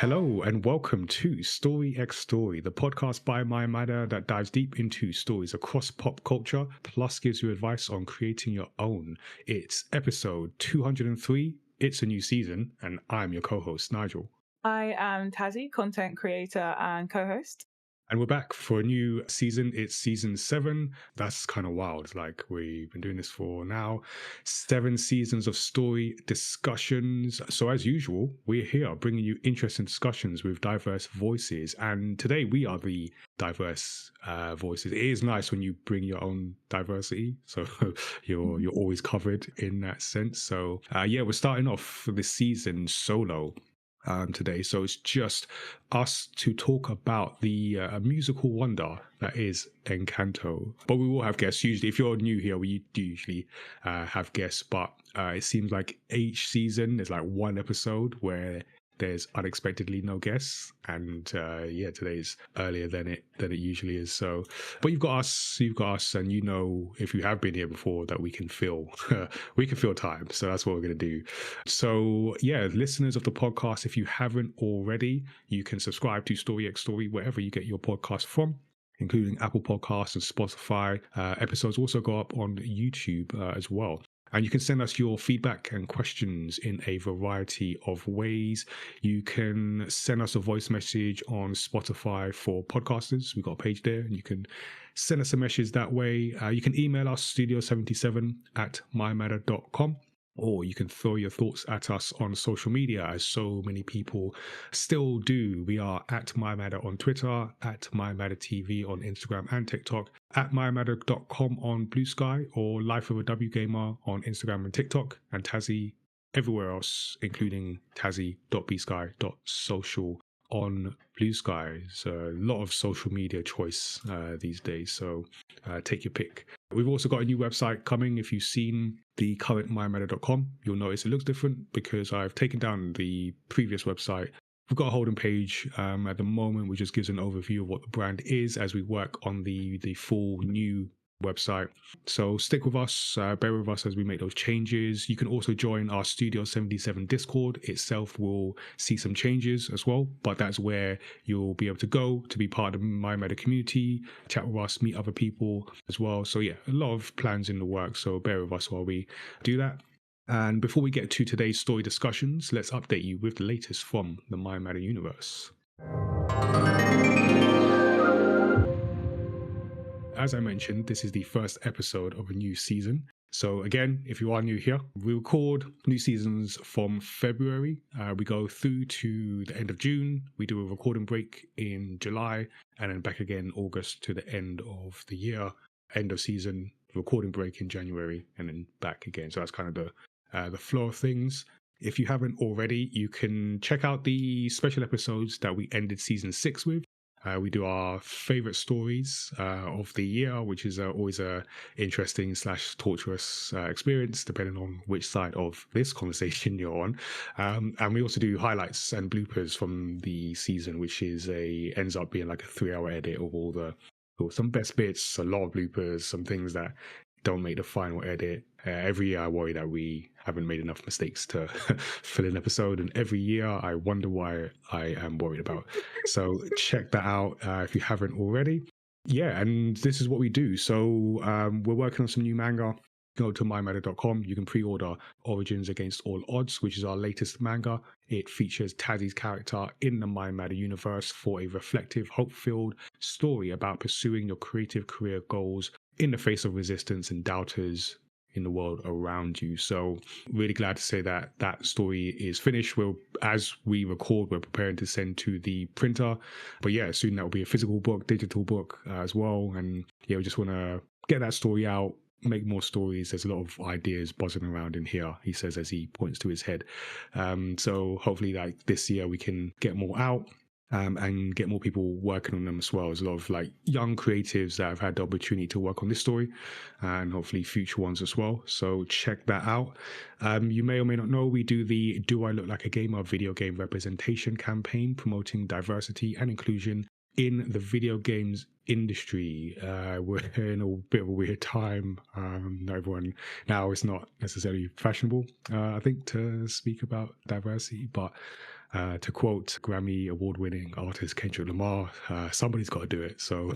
Hello and welcome to Story X Story, the podcast by My Matter that dives deep into stories across pop culture, plus gives you advice on creating your own. It's episode 203. It's a new season, and I'm your co-host, Nigel. I am Tazziii, content creator and co-host. And we're back for a new season. It's season 7. That's kind of wild. Like, we've been doing this for now 7 seasons of story discussions. So as usual, we're here bringing you interesting discussions with diverse voices. And today we are the diverse voices. It is nice when you bring your own diversity. So you're always covered in that sense. So we're starting off this season solo today. So it's just us to talk about the musical wonder that is Encanto. But we will have guests. Usually, if you're new here, we do usually have guests. But it seems like each season there's like one episode where there's unexpectedly no guests, and today's earlier than it usually is. So, but you've got us, and you know, if you have been here before, that we can fill time. So that's what we're gonna do. So yeah, listeners of the podcast, if you haven't already, you can subscribe to Story X Story wherever you get your podcast from, including Apple Podcasts and Spotify. Episodes also go up on YouTube as well. And you can send us your feedback and questions in a variety of ways. You can send us a voice message on Spotify for podcasters. We've got a page there, and you can send us a message that way. You can email us studio77@mymatter.com. Or you can throw your thoughts at us on social media, as so many people still do. We are at MyMatter on Twitter, at MyMatterTV on Instagram and TikTok, at MyMatter.com on Blue Sky, or Life of a W Gamer on Instagram and TikTok, and Tazziii everywhere else, including Tazziii.bsky.social on Blue Sky. So a lot of social media choice these days, so take your pick. We've also got a new website coming. If you've seen the current mymatter.com, you'll notice it looks different because I've taken down the previous website. We've got a holding page at the moment, which just gives an overview of what the brand is as we work on the full new website. So stick with us, bear with us as we make those changes. You can also join our Studio 77 Discord. Itself will see some changes as well, but that's where you'll be able to go to be part of the My Matter community, chat with us, meet other people as well. So yeah, a lot of plans in the works, so bear with us while we do that. And before we get to today's story discussions, let's update you with the latest from the My Matter universe. As I mentioned, this is the first episode of a new season. So again, if you are new here, we record new seasons from February. We go through to the end of June. We do a recording break in July, and then back again August to the end of the year, end of season, recording break in January, and then back again. So that's kind of the flow of things. If you haven't already, you can check out the special episodes that we ended season 6 with. We do our favorite stories of the year, which is always a interesting / torturous experience, depending on which side of this conversation you're on. And we also do highlights and bloopers from the season, which ends up being like a 3-hour edit of some best bits, a lot of bloopers, some things that don't make the final edit. Every year I worry that we haven't made enough mistakes to fill an episode, and every year I wonder why I am worried about. So check that out if you haven't already. Yeah, and this is what we do. So we're working on some new manga. Go to mymatter.com. You can pre-order Origins Against All Odds, which is our latest manga. It features Tazzii's character in the My Matter universe for a reflective, hope-filled story about pursuing your creative career goals in the face of resistance and doubters in the world around you. So really glad to say that that story is finished. As we record, we're preparing to send to the printer. But yeah, soon that will be a physical book, digital book as well. And yeah, we just want to get that story out, make more stories. There's a lot of ideas buzzing around in here, he says as he points to his head. So hopefully like this year we can get more out. And get more people working on them as well. There's a lot of like young creatives that have had the opportunity to work on this story, and hopefully future ones as well. So check that out. You may or may not know we do the Do I Look Like a Gamer video game representation campaign promoting diversity and inclusion in the video games industry. We're in a bit of a weird time. Everyone now, it's not necessarily fashionable, I think, to speak about diversity, but to quote Grammy award-winning artist Kendrick Lamar, somebody's got to do it. So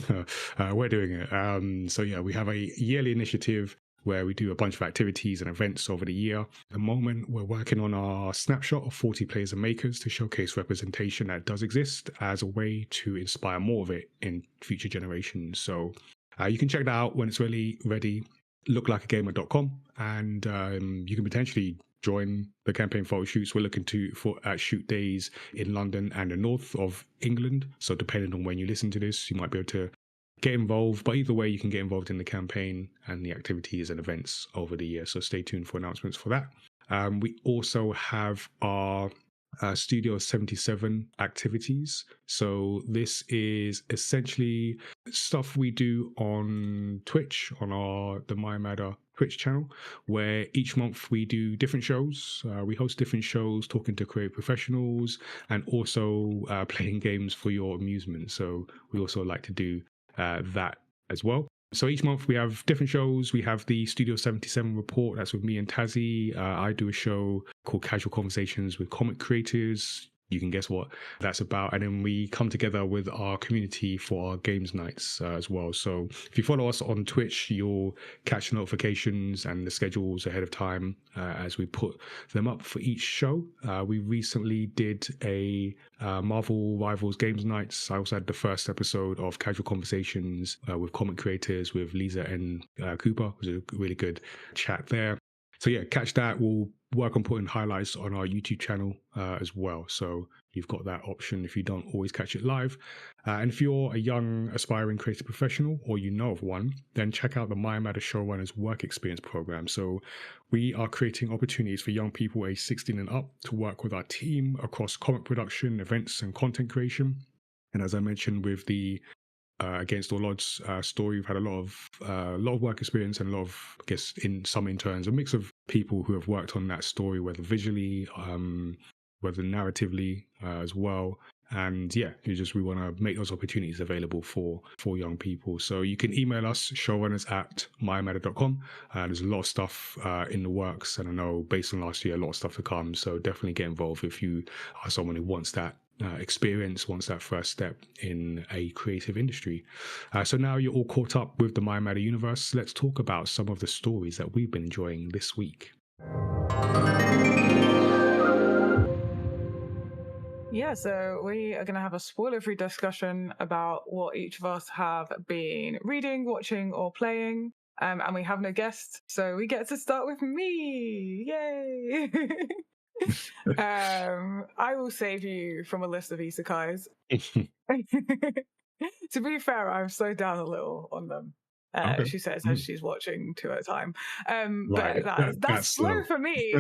we're doing it. So yeah, we have a yearly initiative where we do a bunch of activities and events over the year. At the moment, we're working on our snapshot of 40 players and makers to showcase representation that does exist as a way to inspire more of it in future generations. So you can check that out when it's really ready. Looklikeagamer.com, and you can potentially join the campaign photo shoots. We're looking at shoot days in London and the north of England. So depending on when you listen to this, you might be able to get involved. But either way, you can get involved in the campaign and the activities and events over the year. So stay tuned for announcements for that. We also have our Studio 77 activities. So this is essentially stuff we do on Twitch, on the My Matter Twitch channel, where each month we do different shows. We host different shows, talking to creative professionals, and also playing games for your amusement. So we also like to do that as well. So each month we have different shows. We have the Studio 77 report. That's with me and Tazziii. I do a show called Casual Conversations with Comic Creators. You can guess what that's about. And then we come together with our community for our games nights as well. So if you follow us on Twitch, you'll catch notifications and the schedules ahead of time as we put them up for each show. We recently did a Marvel Rivals games nights. I also had the first episode of Casual Conversations with Comic Creators with Lisa and Cooper. It was a really good chat there. So yeah, catch that. We'll work on putting highlights on our YouTube channel as well. So you've got that option if you don't always catch it live. And if you're a young, aspiring creative professional or you know of one, then check out the My Matter Showrunners Work Experience Program. So we are creating opportunities for young people aged 16 and up to work with our team across comic production, events, and content creation. And as I mentioned with the Against All Odds story, we've had a lot of work experience and a lot of, I guess, in some interns, a mix of people who have worked on that story, whether visually, whether narratively as well. And yeah, we want to make those opportunities available for young people. So you can email us, showrunners@mymatter.com. There's a lot of stuff in the works, and I know based on last year, a lot of stuff to come. So definitely get involved if you are someone who wants that experience, wants that first step in a creative industry. So now you're all caught up with the My Matter universe. Let's talk about some of the stories that we've been enjoying this week. Yeah, so we are going to have a spoiler-free discussion about what each of us have been reading, watching, or playing. And we have no guest, so we get to start with me. Yay! I will save you from a list of isekais. To be fair, I've slowed down a little on them. Okay. She says as she's watching two at a time. Right. But that's slow for me.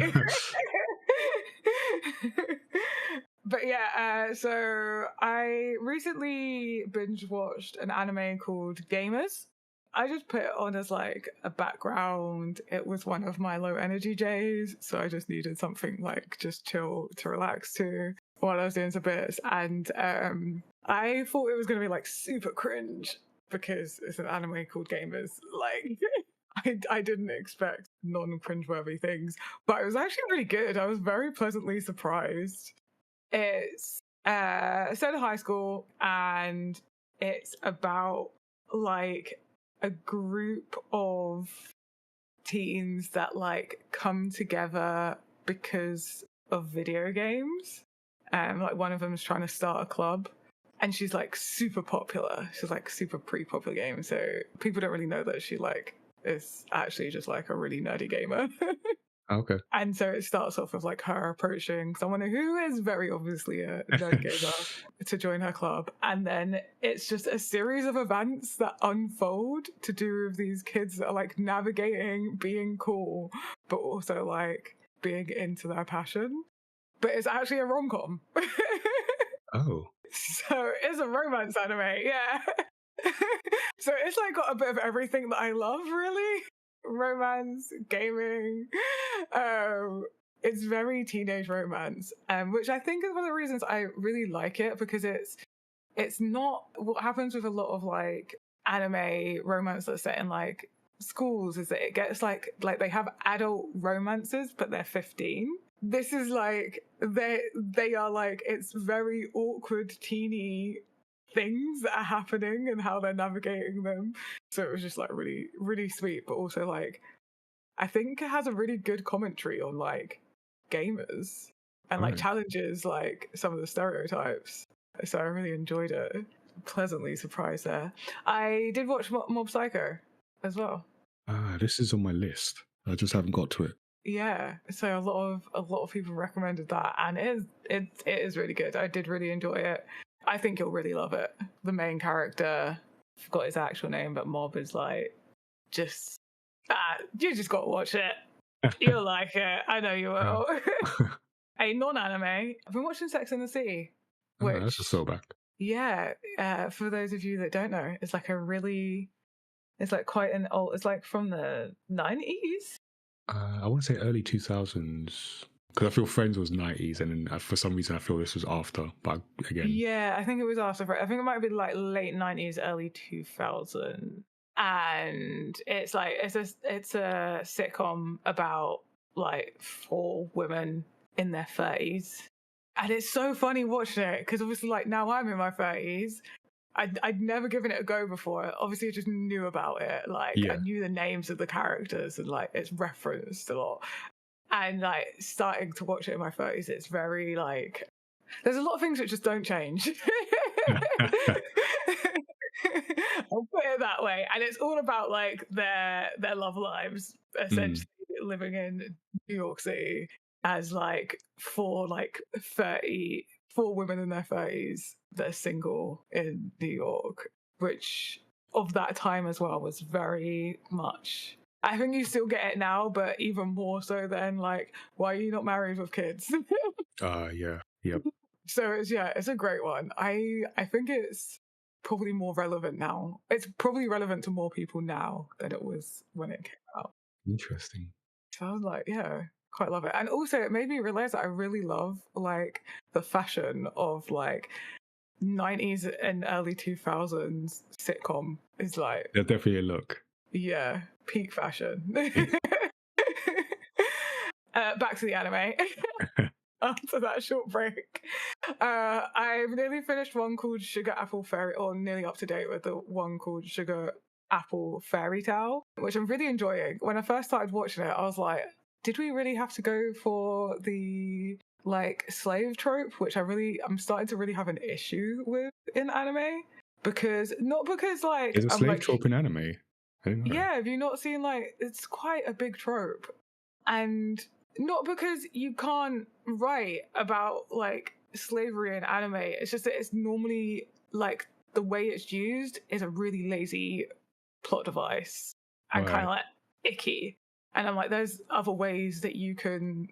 But yeah, so I recently binge watched an anime called Gamers. I just put it on as like a background. It was one of my low energy days, so I just needed something like just chill to relax to while I was doing some bits. And I thought it was going to be like super cringe because it's an anime called Gamers. Like, I didn't expect non-cringeworthy things, but it was actually really good. I was very pleasantly surprised. It's set in high school, and it's about like a group of teens that like come together because of video games. Like one of them is trying to start a club, and she's like super popular. She's like super pre-popular game, so people don't really know that she like is actually just like a really nerdy gamer. Okay. And so it starts off with like her approaching someone who is very obviously a nerd gamer to join her club. And then it's just a series of events that unfold to do with these kids that are like navigating being cool, but also like being into their passion. But it's actually a rom-com. Oh. So it's a romance anime, yeah. So it's like got a bit of everything that I love, really. Romance, gaming. It's very teenage romance, which I think is one of the reasons I really like it, because it's it's not what happens with a lot of like anime romance that's set in like schools is that it gets like they have adult romances, but they're 15. This is like they are like, it's very awkward teeny things that are happening and how they're navigating them. So it was just like really, really sweet, but also like I think it has a really good commentary on like gamers and like challenges like some of the stereotypes. So I really enjoyed it. Pleasantly surprised there. I did watch Mob Psycho as well. This is on my list. I just haven't got to it. Yeah, so a lot of people recommended that, and it is really good. I did really enjoy it. I think you'll really love it. The main character, forgot his actual name, but Mob is like just you just got to watch it. You'll like it. I know you will. A non-anime. I've been watching Sex and the City. Which, that's a throwback. Yeah, for those of you that don't know, it's like it's like quite an old. It's like from the 90s. I want to say early 2000s because I feel Friends was 90s, and then for some reason I feel this was after. But again, yeah, I think it was after. I think it might have been like late 90s, early 2000s. And it's like it's a sitcom about like 4 women in their 30s, and it's so funny watching it because obviously like now I'm in my 30s. I'd never given it a go before. Obviously I just knew about it, like I knew the names of the characters and like it's referenced a lot, and like starting to watch it in my 30s, it's very like there's a lot of things that just don't change. I'll put it that way. And it's all about like their love lives, essentially living in New York City as like 4 women in their 30s that are single in New York, which of that time as well was very much. I think you still get it now, but even more so then, like, why are you not married with kids? yeah. Yep. So it's a great one. I think it's probably more relevant now. It's probably relevant to more people now than it was when it came out. Interesting. So I was like, yeah, quite love it. And also it made me realize that I really love like the fashion of like 90s and early 2000s sitcom is like There's definitely a look. Yeah, peak fashion. Back to the anime. After that short break, I've nearly finished one called Sugar Apple Fairy, or nearly up to date with the one called Sugar Apple Fairy Tale, which I'm really enjoying. When I first started watching it, I was like, did we really have to go for the like slave trope, which I'm starting to really have an issue with in anime? Not because like there's a I'm slave like, trope in anime. I didn't know yeah, that. have you not seen like it's quite a big trope, and not because you can't write about like slavery in anime. It's just that it's normally like the way it's used is a really lazy plot device and kind of like icky. And I'm like, there's other ways that you can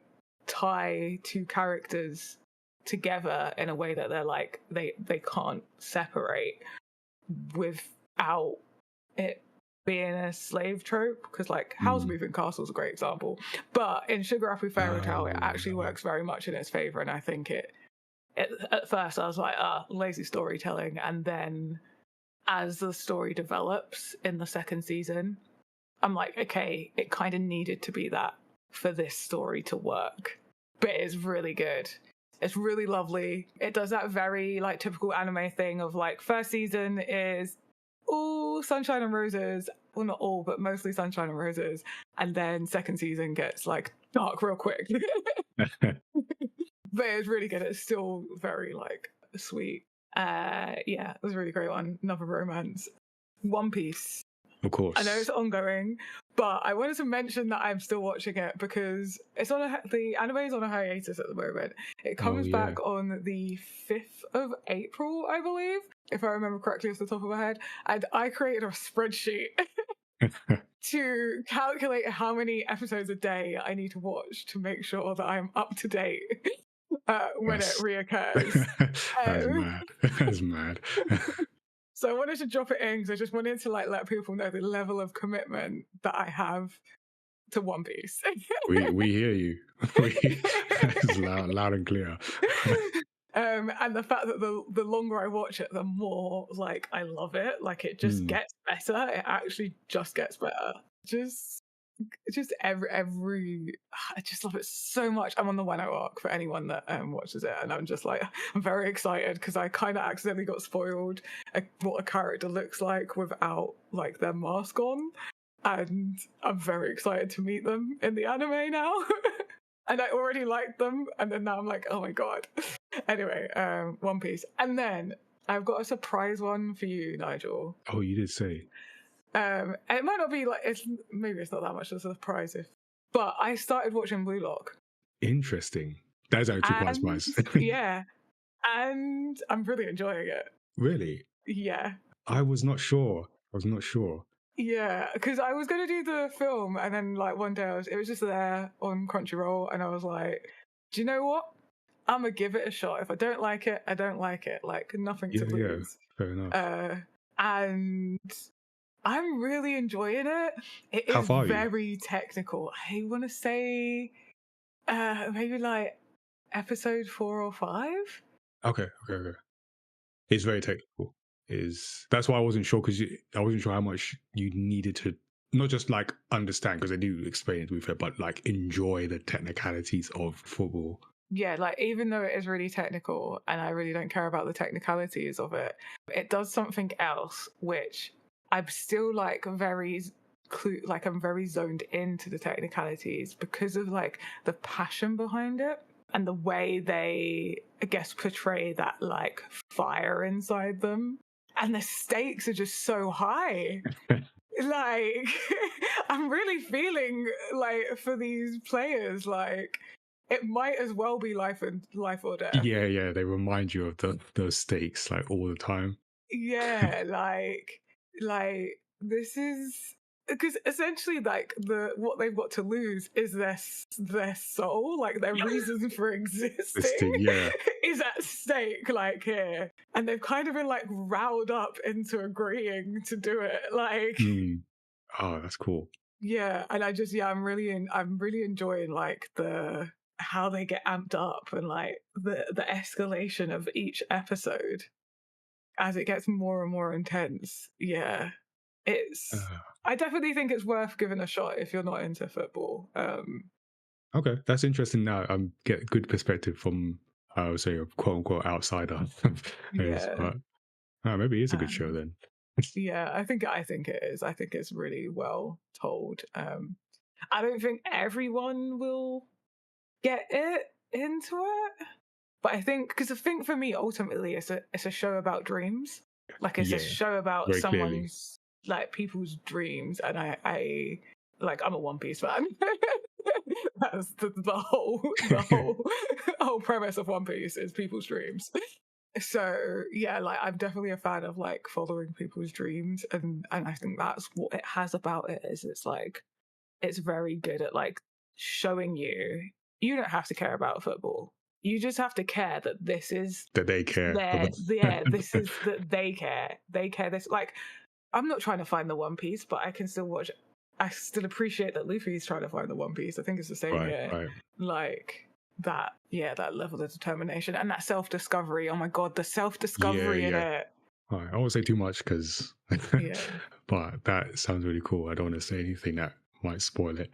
tie 2 characters together in a way that they're like they can't separate without it being a slave trope, because like House Moving Castle is a great example, but in Sugar Apple Fairy Tale it actually works very much in its favor. And I think it at first I was like, lazy storytelling, and then as the story develops in the second season, I'm like, okay, it kind of needed to be that for this story to work. But it's really good. It's really lovely. It does that very like typical anime thing of like first season is all sunshine and roses. Well, not all, but mostly sunshine and roses. And then second season gets like dark real quick. But it's really good. It's still very like sweet. Yeah, it was a really great one. Another romance. One Piece. Of course. I know it's ongoing, but I wanted to mention that I'm still watching it because it's the anime is on a hiatus at the moment. It comes back on the 5th of April, I believe, if I remember correctly off the top of my head. And I created a spreadsheet to calculate how many episodes a day I need to watch to make sure that I'm up to date when it reoccurs. That's mad. That's mad. So I wanted to drop it in because I just wanted to like let people know the level of commitment that I have to One Piece. we hear you. It's loud and clear. And the fact that the longer I watch it, the more like I love it. Like it just Mm. gets better. It actually just gets better. Just every I just love it so much. I'm on the 1 arc for anyone that watches it, and I'm just like I'm very excited because I kind of accidentally got spoiled what a character looks like without like their mask on, and I'm very excited to meet them in the anime now. And I already liked them, and then now I'm like, oh my god. Anyway, One Piece, and then I've got a surprise one for you, Nigel. Oh, you did say. It might not be like maybe it's not that much of a surprise but I started watching Blue Lock. Interesting. That's actually quite And spice. yeah, and I'm really enjoying it. Really? Yeah. I was not sure. I was not sure. Yeah, because I was gonna do the film, and then like one day it was just there on Crunchyroll, and I was like, do you know what? I'm gonna give it a shot. If I don't like it, I don't like it. Like nothing to Yeah, lose. fair enough. And I'm really enjoying it. It How is far are you? very technical. I want to say maybe like episode 4 or 5. Okay. It's very technical. That's why I wasn't sure because I wasn't sure how much you needed to not just like understand because they do explain it with it, but like enjoy the technicalities of football. Yeah, like even though it is really technical and I really don't care about the technicalities of it, it does something else which I'm still like like I'm very zoned into the technicalities because of like the passion behind it and the way they I guess portray that like fire inside them. And the stakes are just so high. Like I'm really feeling like for these players like it might as well be life or death. Yeah. They remind you of those stakes like all the time. Yeah, like this is because essentially like what they've got to lose is their soul, like their reason for This existing thing, yeah. is at stake like here, and they've kind of been like riled up into agreeing to do it like Oh, that's cool. yeah, and I'm really enjoying like the how they get amped up and like the escalation of each episode as it gets more and more intense. Yeah. It's Uh, I definitely think it's worth giving a shot if you're not into football. okay, that's interesting. Now get good perspective from I would say a quote unquote outsider. Yeah. But maybe it's a good show Um, then. yeah, I think it is. I think it's really well told. I don't think everyone will get it into it. But I think because I think for me ultimately it's a show about dreams. Like it's a Yeah, show about very clearly. someone's like people's dreams, and I like I'm a One Piece fan. That's the whole premise of One Piece is people's dreams. So yeah, like I'm definitely a fan of like following people's dreams, and I think that's what it has about it is it's like it's very good at like showing you don't have to care about football. You just have to care that this is That they care their yeah, this is that they care. They care this like I'm not trying to find the One Piece, but I can still watch I still appreciate that Luffy's trying to find the One Piece. I think it's the same here. right. Like that level of determination and that self-discovery. Oh my god, the self-discovery in Yeah. it. All right. I won't say too much because, Yeah. but that sounds really cool. I don't want to say anything that might spoil it.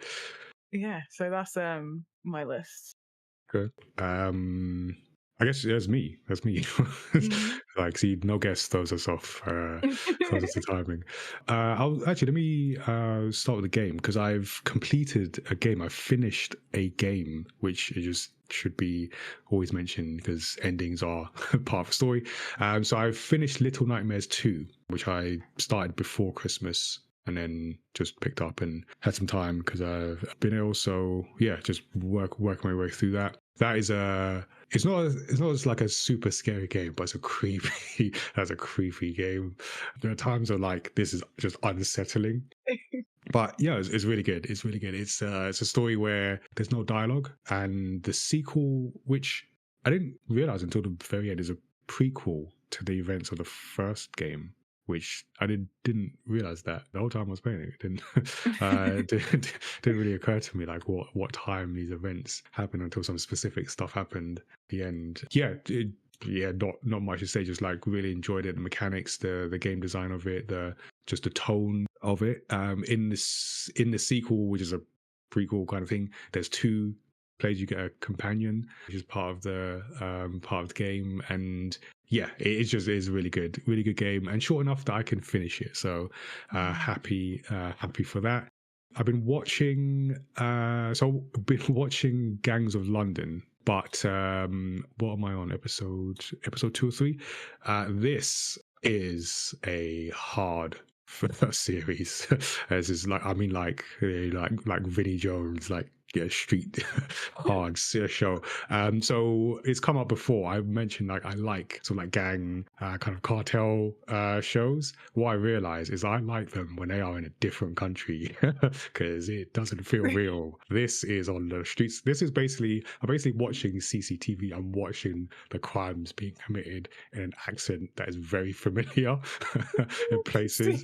Yeah. So that's my list. Good. I guess that's me. That's me. Mhm. Like, see, no guess throws us off. Throws us the timing. Let me start with the game because I've completed a game. I've finished a game, which it just should be always mentioned because endings are part of the story. So I've finished Little Nightmares 2, which I started before Christmas and then just picked up and had some time because I've been ill. So yeah, just working my way through that. That is it's not just like a super scary game, but it's a creepy that's a creepy game. There are times where like this is just unsettling. But yeah, it's really good. It's really good. It's a story where there's no dialogue, and the sequel, which I didn't realize until the very end, is a prequel to the events of the first game, which I didn't realize that the whole time I was playing it. It didn't didn't really occur to me like what time these events happened until some specific stuff happened at the end. Yeah, yeah, not much to say. Just like really enjoyed it. The mechanics, the game design of it, the just the tone of it. In the sequel, which is a prequel kind of thing, there's two plays. You get a companion, which is part of the game, and yeah, it is a really good game, and short enough that I can finish it. So happy for that. I've been watching I've been watching Gangs of London, but what am I on? Episode 2 or 3? This is a hard first series. This is like, I mean, like Vinnie Jones, like, yeah, street hard show. So it's come up before. I mentioned like I like sort of like gang kind of cartel shows. What I realize is I like them when they are in a different country because it doesn't feel real. This is on the streets. This is I'm basically watching CCTV. I'm watching the crimes being committed in an accent that is very familiar in places.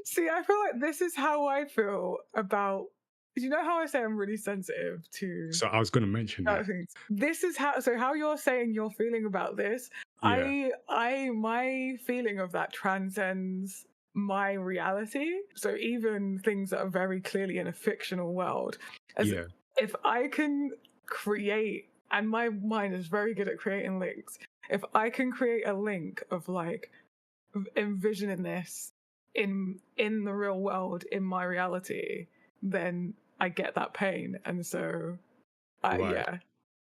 See, I feel like this is how I feel about. You know how I say I'm really sensitive to So I was going to mention that. things. This is how you're saying you're feeling about this. Yeah. My feeling of that transcends my reality. So even things that are very clearly in a fictional world, Yeah. if I can create, and my mind is very good at creating links. If I can create a link of like envisioning this in the real world, in my reality, then I get that pain. And so Right. yeah.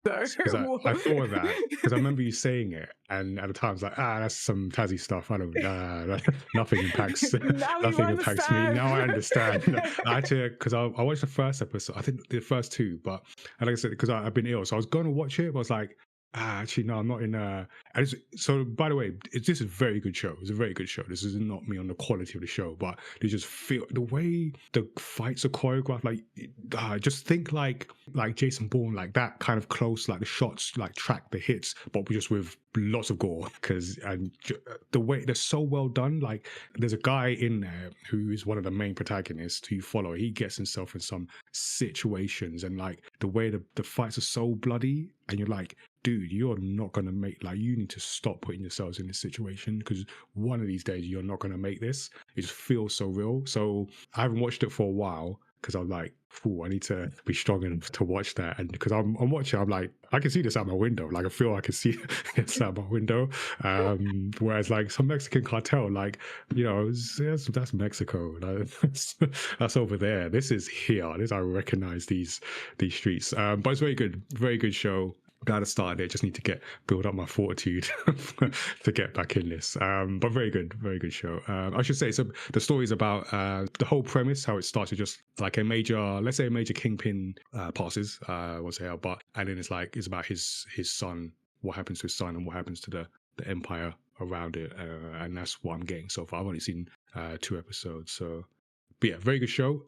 So Because I thought of that because I remember you saying it, and at the time I was like, that's some Tazzy stuff. I don't, nothing impacts, Now you nothing impacts me. understand. Now I understand. I had to, because I watched the first episode, I think the first two, but and like I said, because I've been ill, so I was going to watch it, but I was like, actually no, I'm not in. So by the way, this is a very good show. It's a very good show. This is not me on the quality of the show, but they just feel the way the fights are choreographed. Like, just think like Jason Bourne, like that kind of close, like the shots, like track the hits, but just with lots of gore. Because the way they're so well done. Like, there's a guy in there who is one of the main protagonists who you follow. He gets himself in some situations, and like the way the fights are so bloody, and you're like, dude, you're not going to make, like, you need to stop putting yourselves in this situation because one of these days you're not going to make this. It just feels so real. So I haven't watched it for a while because I'm like, I need to be strong enough to watch that. And because I'm watching, I'm like, I can see this out my window. Like, I feel I can see it's out my window. Whereas like some Mexican cartel, like, that's Mexico. Like, that's over there. This is here. I recognize these streets. But it's very good show. Glad I started it. Just need to build up my fortitude to get back in this. But very good show. I should say, so the story is about the whole premise, how it starts with just like let's say a major kingpin passes, and then it's about his son, what happens to his son, and what happens to the empire around it, and that's what I'm getting so far. I've only seen 2 episodes, so but yeah, very good show.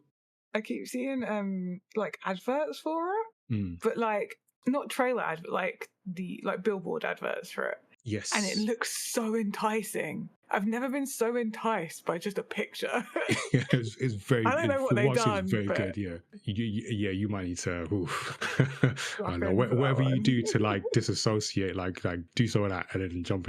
I keep seeing like adverts for it, but like not trailer ads, but like the billboard adverts for it. Yes. And it looks so enticing. I've never been so enticed by just a picture. Yeah, it's very. I don't know what they've done. It's very good. Yeah, you might need to. I don't know. Whatever you do to like disassociate, like do some of that, and then jump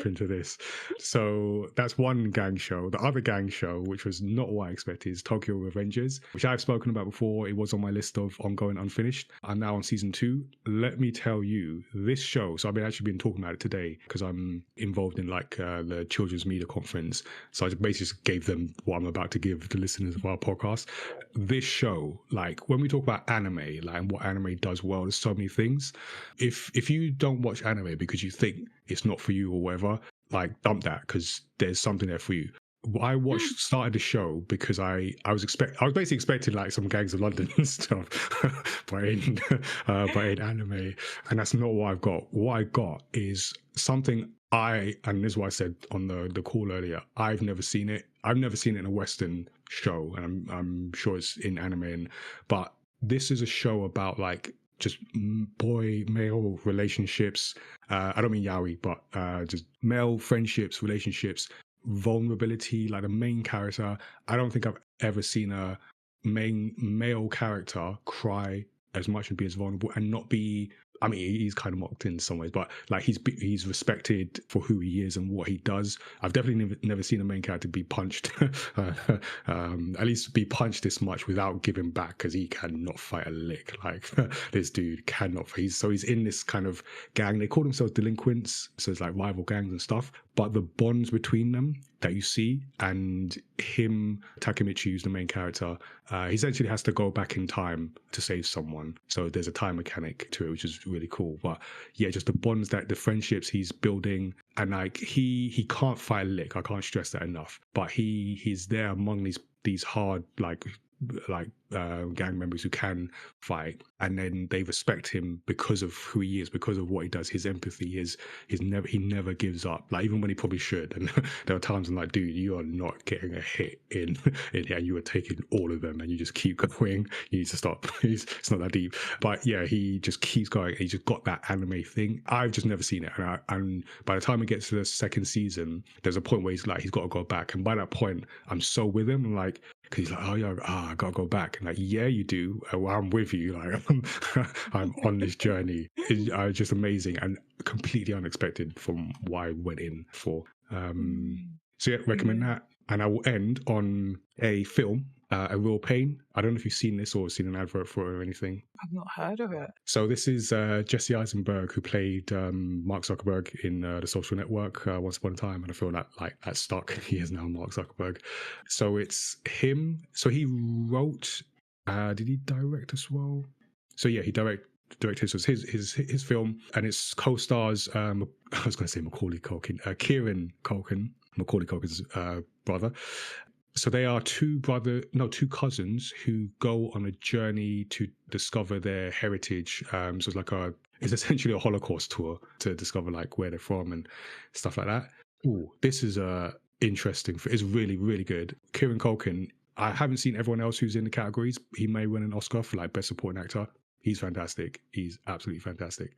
into this. So that's one gang show. The other gang show, which was not what I expected, is Tokyo Revengers, which I've spoken about before. It was on my list of ongoing unfinished. I'm now on season 2. Let me tell you, this show. So I've been talking about it today because I'm involved in like the Children's Media Conference. So I basically just gave them what I'm about to give the listeners of our podcast. This show, like when we talk about anime, like what anime does well, there's so many things. If you don't watch anime because you think it's not for you or whatever, like dump that because there's something there for you. I started the show because I was basically expecting like some Gangs of London stuff, but in anime, and that's not what I've got. What I got is something and this is what I said on the call earlier. I've never seen it. I've never seen it in a Western show, and I'm sure it's in anime. But this is a show about like just male relationships. I don't mean yaoi, but just male friendships, relationships, vulnerability. Like the main character, I don't think I've ever seen a main male character cry as much and be as vulnerable and not be I mean, he's kind of mocked in some ways, but like he's respected for who he is and what he does. I've definitely never seen a main character be punched, at least be punched this much without giving back, because he cannot fight a lick. Like this dude cannot. He's in this kind of gang. They call themselves delinquents, so it's like rival gangs and stuff. But the bonds between them that you see, and him, Takemichi, who's the main character, he essentially has to go back in time to save someone. So there's a time mechanic to it, which is really cool. But yeah, just the bonds, that the friendships he's building, and like he can't fight a lick. I can't stress that enough. But he's there among these hard gang members who can fight, and then they respect him because of who he is, because of what he does, his empathy, he never gives up. Like even when he probably should, and there are times I'm like, dude, you are not getting a hit in here, and you are taking all of them, and you just keep going. You need to stop. It's not that deep, but yeah, he just keeps going. He just got that anime thing. I've just never seen it, and by the time it gets to the second season, there's a point where he's got to go back, and by that point, I'm so with him. I'm like, because he's like, oh yeah, I gotta go back. And like, yeah, you do. Well, I'm with you. Like, I'm on this journey. It's just amazing and completely unexpected from what I went in for. So yeah, recommend that. And I will end on a film, A Real Pain. I don't know if you've seen this or seen an advert for it or anything. I've not heard of it. So this is Jesse Eisenberg, who played Mark Zuckerberg in The Social Network once upon a time, and I feel that that stuck. He is now Mark Zuckerberg. So it's him. So he wrote. Did he direct as well? So yeah, he directed. So it's his film, and it's co-stars. I was going to say Macaulay Culkin, Kieran Culkin, Macaulay Culkin's brother. So they are two cousins who go on a journey to discover their heritage. So it's essentially a Holocaust tour to discover like where they're from and stuff like that. Ooh, this is interesting. It's really, really good. Kieran Culkin. I haven't seen everyone else who's in the categories. He may win an Oscar for like best supporting actor. He's fantastic. He's absolutely fantastic.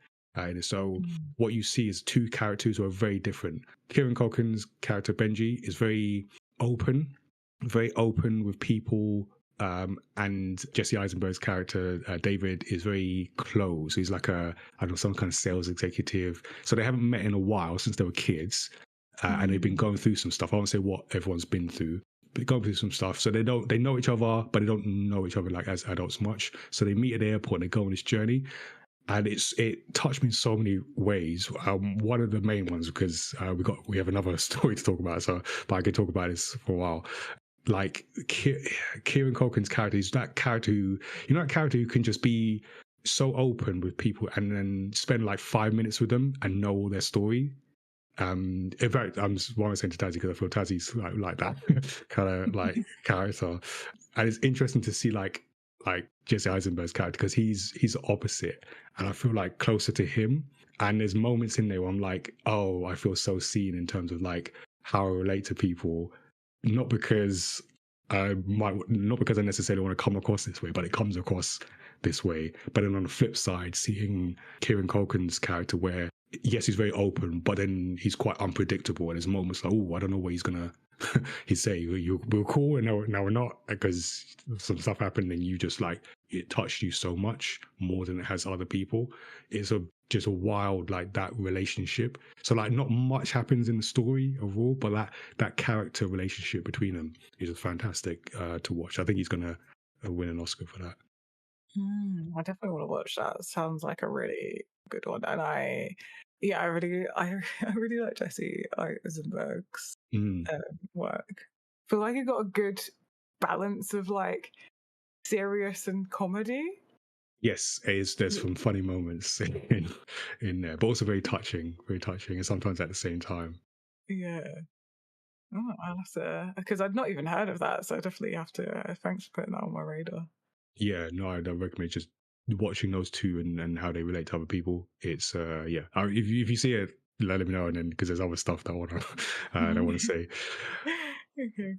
So what you see is two characters who are very different. Kieran Culkin's character Benji is very open with people, and Jesse Eisenberg's character David is very close. He's like some kind of sales executive. So they haven't met in a while, since they were kids, and they've been going through some stuff. I won't say what everyone's been through, but going through some stuff. So they know each other, but they don't know each other like as adults much. So they meet at the airport and they go on this journey. And it touched me in so many ways. One of the main ones, because we have another story to talk about, but I could talk about this for a while. Like Kieran Culkin's character is that character who can just be so open with people and then spend like 5 minutes with them and know all their story. In fact, I'm saying to Tazziii because I feel Tazzii's like that kind of like character, and it's interesting to see like Jesse Eisenberg's character, because he's opposite, and I feel like closer to him. And there's moments in there where I'm like, oh, I feel so seen in terms of like how I relate to people, not because I necessarily want to come across this way, but it comes across this way. But then on the flip side, seeing Kieran Culkin's character, where yes, he's very open, but then he's quite unpredictable, and there's moments like, oh, I don't know what he's gonna he'd say, we're cool, and now we're not, because some stuff happened, and you just like, it touched you so much more than it has other people. It's just a wild, like, that relationship. So like, not much happens in the story overall, but that character relationship between them is fantastic to watch. I think he's gonna win an Oscar for that. I definitely want to watch that. Sounds like a really good one, and I really like Jesse Eisenberg's work. Feel like he got a good balance of like serious and comedy. Yes, there's some funny moments in there, but also very touching, and sometimes at the same time. Yeah. Oh, I'll have to, because I'd not even heard of that, so I definitely have to. Thanks for putting that on my radar. Yeah, no, I'd recommend just watching those two and how they relate to other people. It's if you see it, let me know, and then because there's other stuff that I want to say. Okay,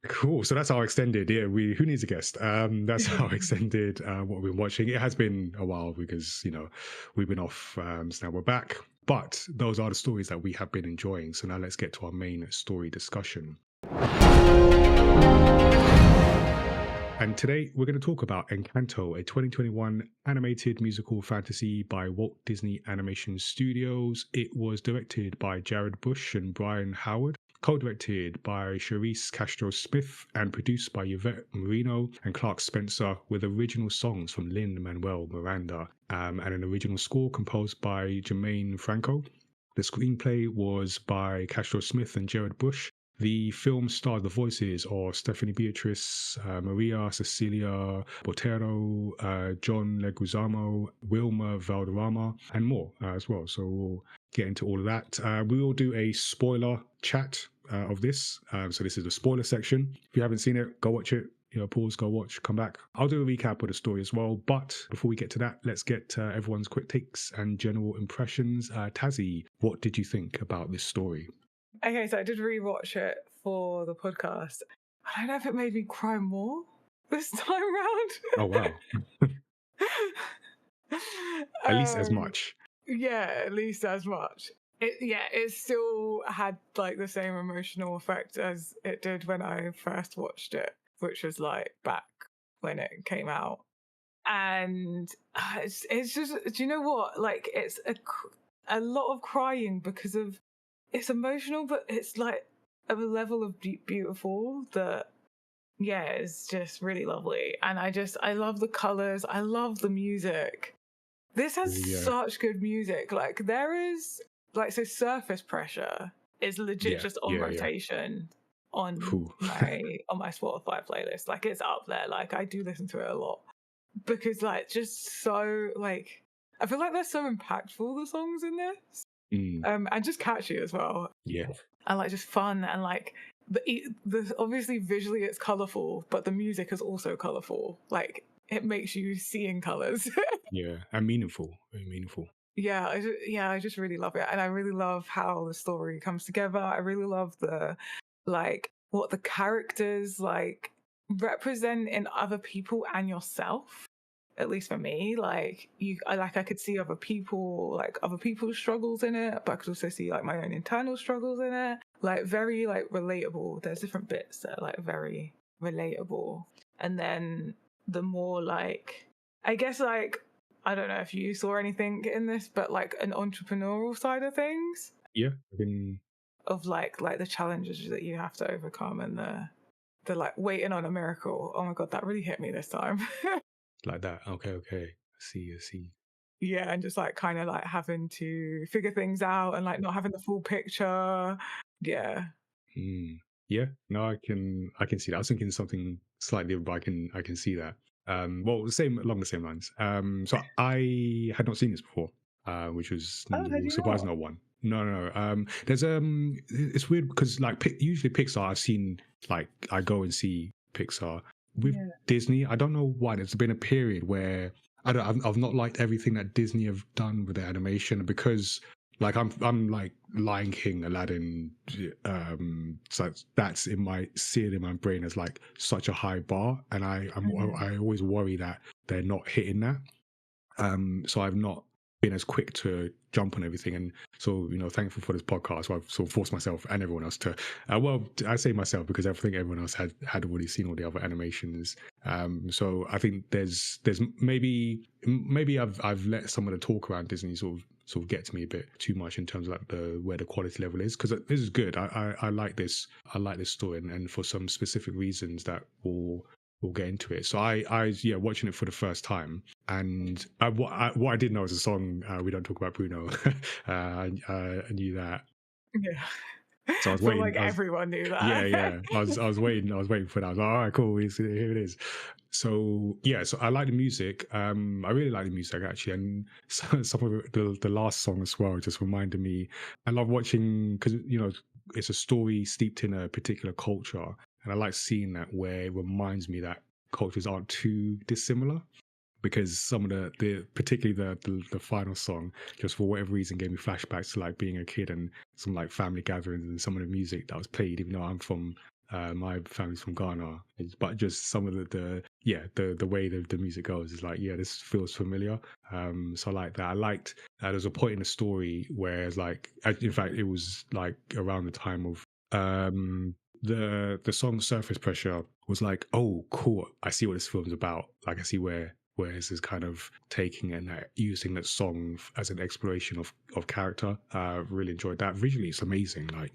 Cool. So that's our extended. Yeah, who needs a guest? That's our extended what we've been watching. It has been a while because we've been off. So now we're back. But those are the stories that we have been enjoying. So now let's get to our main story discussion. And today we're going to talk about Encanto, a 2021 animated musical fantasy by Walt Disney Animation Studios. It was directed by Jared Bush and Brian Howard, co-directed by Charisse Castro-Smith, and produced by Yvette Marino and Clark Spencer, with original songs from Lin-Manuel Miranda, and an original score composed by Jermaine Franco. The screenplay was by Castro-Smith and Jared Bush. The film starred the voices of Stephanie Beatrice, Maria Cecilia Botero, John Leguizamo, Wilma Valderrama, and more as well. So we'll get into all of that. We will do a spoiler chat of this. So this is the spoiler section. If you haven't seen it, go watch it. Pause, go watch, come back. I'll do a recap of the story as well. But before we get to that, let's get everyone's quick takes and general impressions. Tazziii, what did you think about this story? Okay, so I did rewatch it for the podcast. I don't know if it made me cry more this time round. Oh, wow. At least as much. Yeah, at least as much. It still had like the same emotional effect as it did when I first watched it, which was like back when it came out. And it's just, do you know what? Like, it's a lot of crying because of, it's emotional, but it's like a level of beautiful that, yeah, it's just really lovely. And I love the colors. I love the music. This has such good music. Like, there is, like, so Surface Pressure is legit just on rotation on my Spotify playlist. Like, it's up there. Like, I do listen to it a lot because, like, just so, like, I feel like they're so impactful, the songs in this. And just catchy as well. Yeah. And like just fun, and like the obviously visually it's colourful, but the music is also colourful. Like, it makes you see in colours. Yeah, and meaningful. Very meaningful. Yeah, I just really love it. And I really love how the story comes together. I really love the, like, what the characters like represent in other people and yourself. At least for me, like, I could see other people, like other people's struggles in it, but I could also see like my own internal struggles in it. Like, very like relatable. There's different bits that are like very relatable. And then the more like, I guess, like, I don't know if you saw anything in this, but like an entrepreneurial side of things. Yeah. Of like the challenges that you have to overcome, and the like waiting on a miracle. Oh my God, that really hit me this time. Like that. Okay. I see. Yeah, and just like kind of like having to figure things out and like not having the full picture. Yeah. Yeah. No, I can see that. I was thinking something slightly, but I can see that. Well, along the same lines. So I had not seen this before, which was surprising. Not one. No. There's it's weird because like usually Pixar, I've seen, like, I go and see Pixar. With Disney, I don't know why. There's been a period where I've not liked everything that Disney have done with their animation, because like I'm like Lion King, Aladdin, so that's seared in my brain as like such a high bar, and I always worry that they're not hitting that. So I've not been as quick to jump on everything, and so thankful for this podcast. So I've sort of forced myself and everyone else to. Well, I say myself because I think everyone else had already seen all the other animations. So I think there's maybe I've let some of the talk around Disney sort of get to me a bit too much in terms of like where the quality level is, because this is good. I like this. I like this story, and for some specific reasons that we'll get into it. So I watching it for the first time, and what I didn't know was a song. We don't talk about Bruno. I knew that. Yeah. So I was waiting. Like, everyone knew that. Yeah. I was waiting for that. I was like, all right, cool. Here it is. So yeah, so I like the music. I really like the music actually, and some of the last song as well just reminded me. I love watching, because it's a story steeped in a particular culture, and I like seeing that where it reminds me that cultures aren't too dissimilar. Because some of the particularly the final song, just for whatever reason, gave me flashbacks to like being a kid and some like family gatherings, and some of the music that was played, even though I'm from my family's from Ghana, but just some of the way the music goes is like, yeah, this feels familiar. So I like that. I liked there's a point in the story where it's like, in fact, it was like around the time of the song Surface Pressure was like, oh, cool. I see what this film's about. Like, I see where this is kind of taking and using that song as an exploration of character. Really enjoyed that. Visually, it's amazing. Like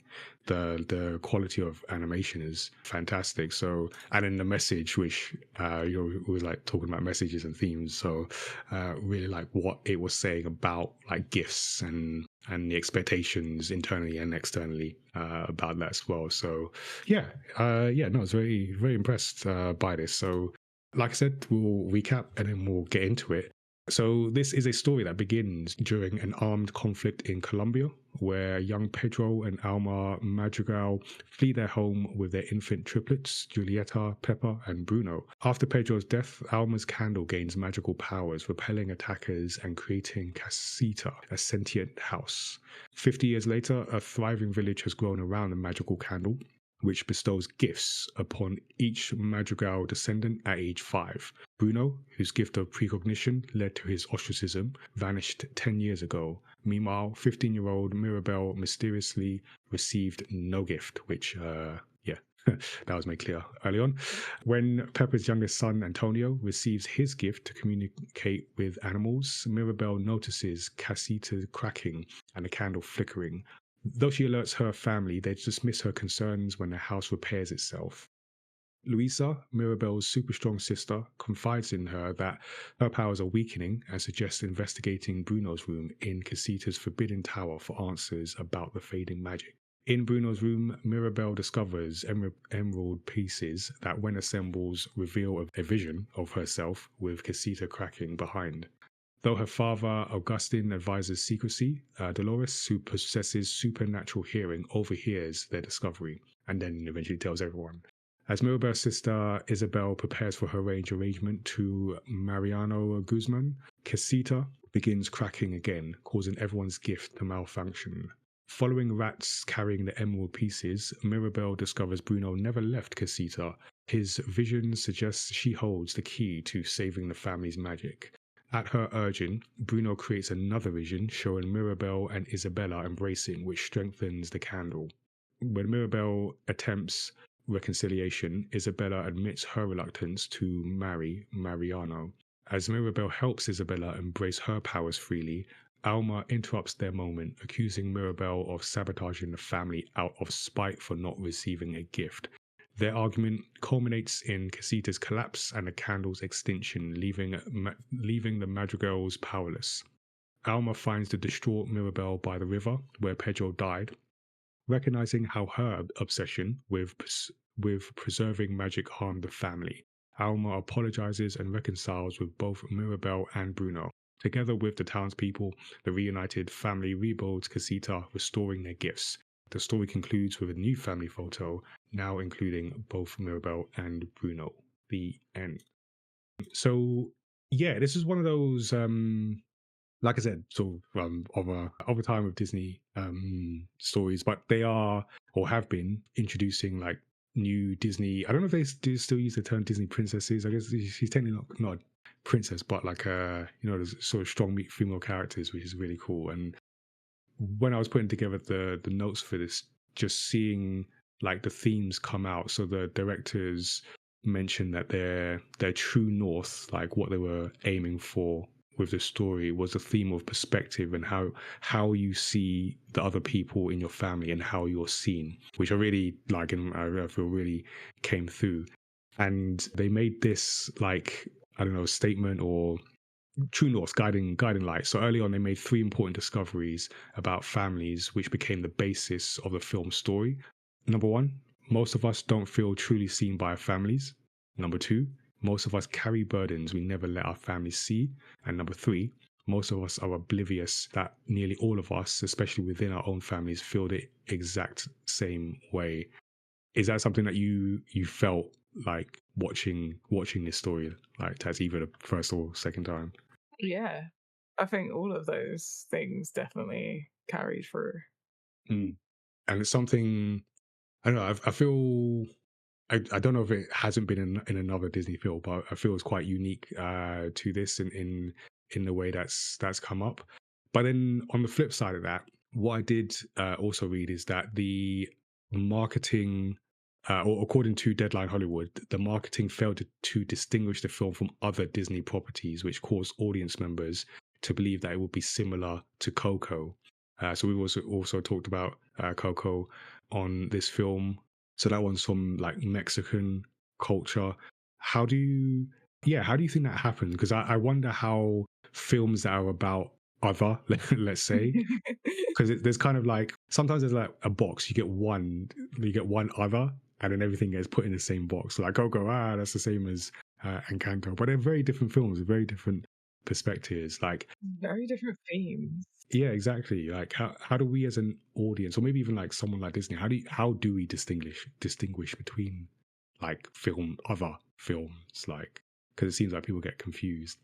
the quality of animation is fantastic. So, and then the message, which was like talking about messages and themes. So, really like what it was saying about like gifts and the expectations internally and externally about that as well. So yeah, no, I was very impressed by this. So like I said, we'll recap and then we'll get into it. So this is a story that begins during an armed conflict in Colombia, where young Pedro and Alma Madrigal flee their home with their infant triplets, Julieta, Pepper, and Bruno. After Pedro's death, Alma's candle gains magical powers, repelling attackers and creating Casita, a sentient house. 50 years later, a thriving village has grown around the magical candle, which bestows gifts upon each Madrigal descendant at age 5. Bruno, whose gift of precognition led to his ostracism, vanished 10 years ago. Meanwhile, 15-year-old Mirabelle mysteriously received no gift, which, that was made clear early on. When Pepper's youngest son, Antonio, receives his gift to communicate with animals, Mirabelle notices Casita cracking and the candle flickering. Though she alerts her family, they dismiss her concerns when the house repairs itself. Luisa, Mirabelle's super strong sister, confides in her that her powers are weakening and suggests investigating Bruno's room in Casita's forbidden tower for answers about the fading magic. In Bruno's room, Mirabelle discovers emerald pieces that, when assembled, reveal a vision of herself with Casita cracking behind. Though her father, Augustine, advises secrecy, Dolores, who possesses supernatural hearing, overhears their discovery and then eventually tells everyone. As Mirabelle's sister Isabel prepares for her arrangement to Mariano Guzman, Casita begins cracking again, causing everyone's gift to malfunction. Following rats carrying the emerald pieces, Mirabelle discovers Bruno never left Casita. His vision suggests she holds the key to saving the family's magic. At her urging, Bruno creates another vision showing Mirabelle and Isabella embracing, which strengthens the candle. When Mirabelle attempts reconciliation, Isabella admits her reluctance to marry Mariano. As Mirabelle helps Isabella embrace her powers freely, Alma interrupts their moment, accusing Mirabelle of sabotaging the family out of spite for not receiving a gift. Their argument culminates in Casita's collapse and the candle's extinction, leaving the Madrigals powerless. Alma finds the distraught Mirabelle by the river where Pedro died, recognizing how her obsession with preserving magic harmed the family. Alma apologizes and reconciles with both Mirabelle and Bruno. Together with the townspeople, the reunited family rebuilds Casita, restoring their gifts. The story concludes with a new family photo, now including both Mirabelle and Bruno. The end. So, yeah, this is one of those, like I said, sort of a time of Disney stories, but they are or have been introducing like new Disney. I don't know if they do still use the term Disney princesses. I guess she's technically not a princess, but like there's sort of strong female characters, which is really cool. And when I was putting together the notes for this, just seeing like the themes come out. So the directors mentioned that their true north, like what they were aiming for with the story, was the theme of perspective and how you see the other people in your family and how you're seen, which I really like and I feel really came through. And they made this like, I don't know, statement or true north, guiding light. So early on, they made 3 important discoveries about families, which became the basis of the film's story. Number 1, most of us don't feel truly seen by our families. Number 2, most of us carry burdens we never let our families see. And number 3, most of us are oblivious that nearly all of us, especially within our own families, feel the exact same way. Is that something that you felt like watching this story, like Taz, either the first or second time? Yeah. I think all of those things definitely carried through. Mm. And it's something I don't know. I feel I don't know if it hasn't been in another Disney film, but I feel it's quite unique to this in the way that's come up. But then on the flip side of that, what I did also read is that the marketing or according to Deadline Hollywood, the marketing failed to distinguish the film from other Disney properties, which caused audience members to believe that it would be similar to Coco. So we also talked about Coco on this film. So that one's from like Mexican culture. How do you, how do you think that happened? Because I wonder how films that are about other, let's say, because there's kind of like sometimes there's like a box, you get one other, and then everything gets put in the same box. So like Coco, that's the same as Encanto, but they're very different films with very different perspectives. Like, Very different themes. yeah, exactly. Like, how do we as an audience, or maybe even like someone like Disney, how do we distinguish between like other films, like, because it seems like people get confused.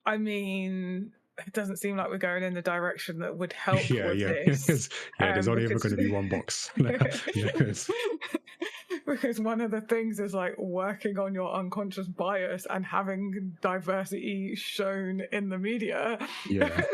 I mean, it doesn't seem like we're going in the direction that would help Yeah, with yeah. this. Yeah, there's only ever Because going to be one box. Yes. because one of the things is like working on your unconscious bias and having diversity shown in the media. Yeah.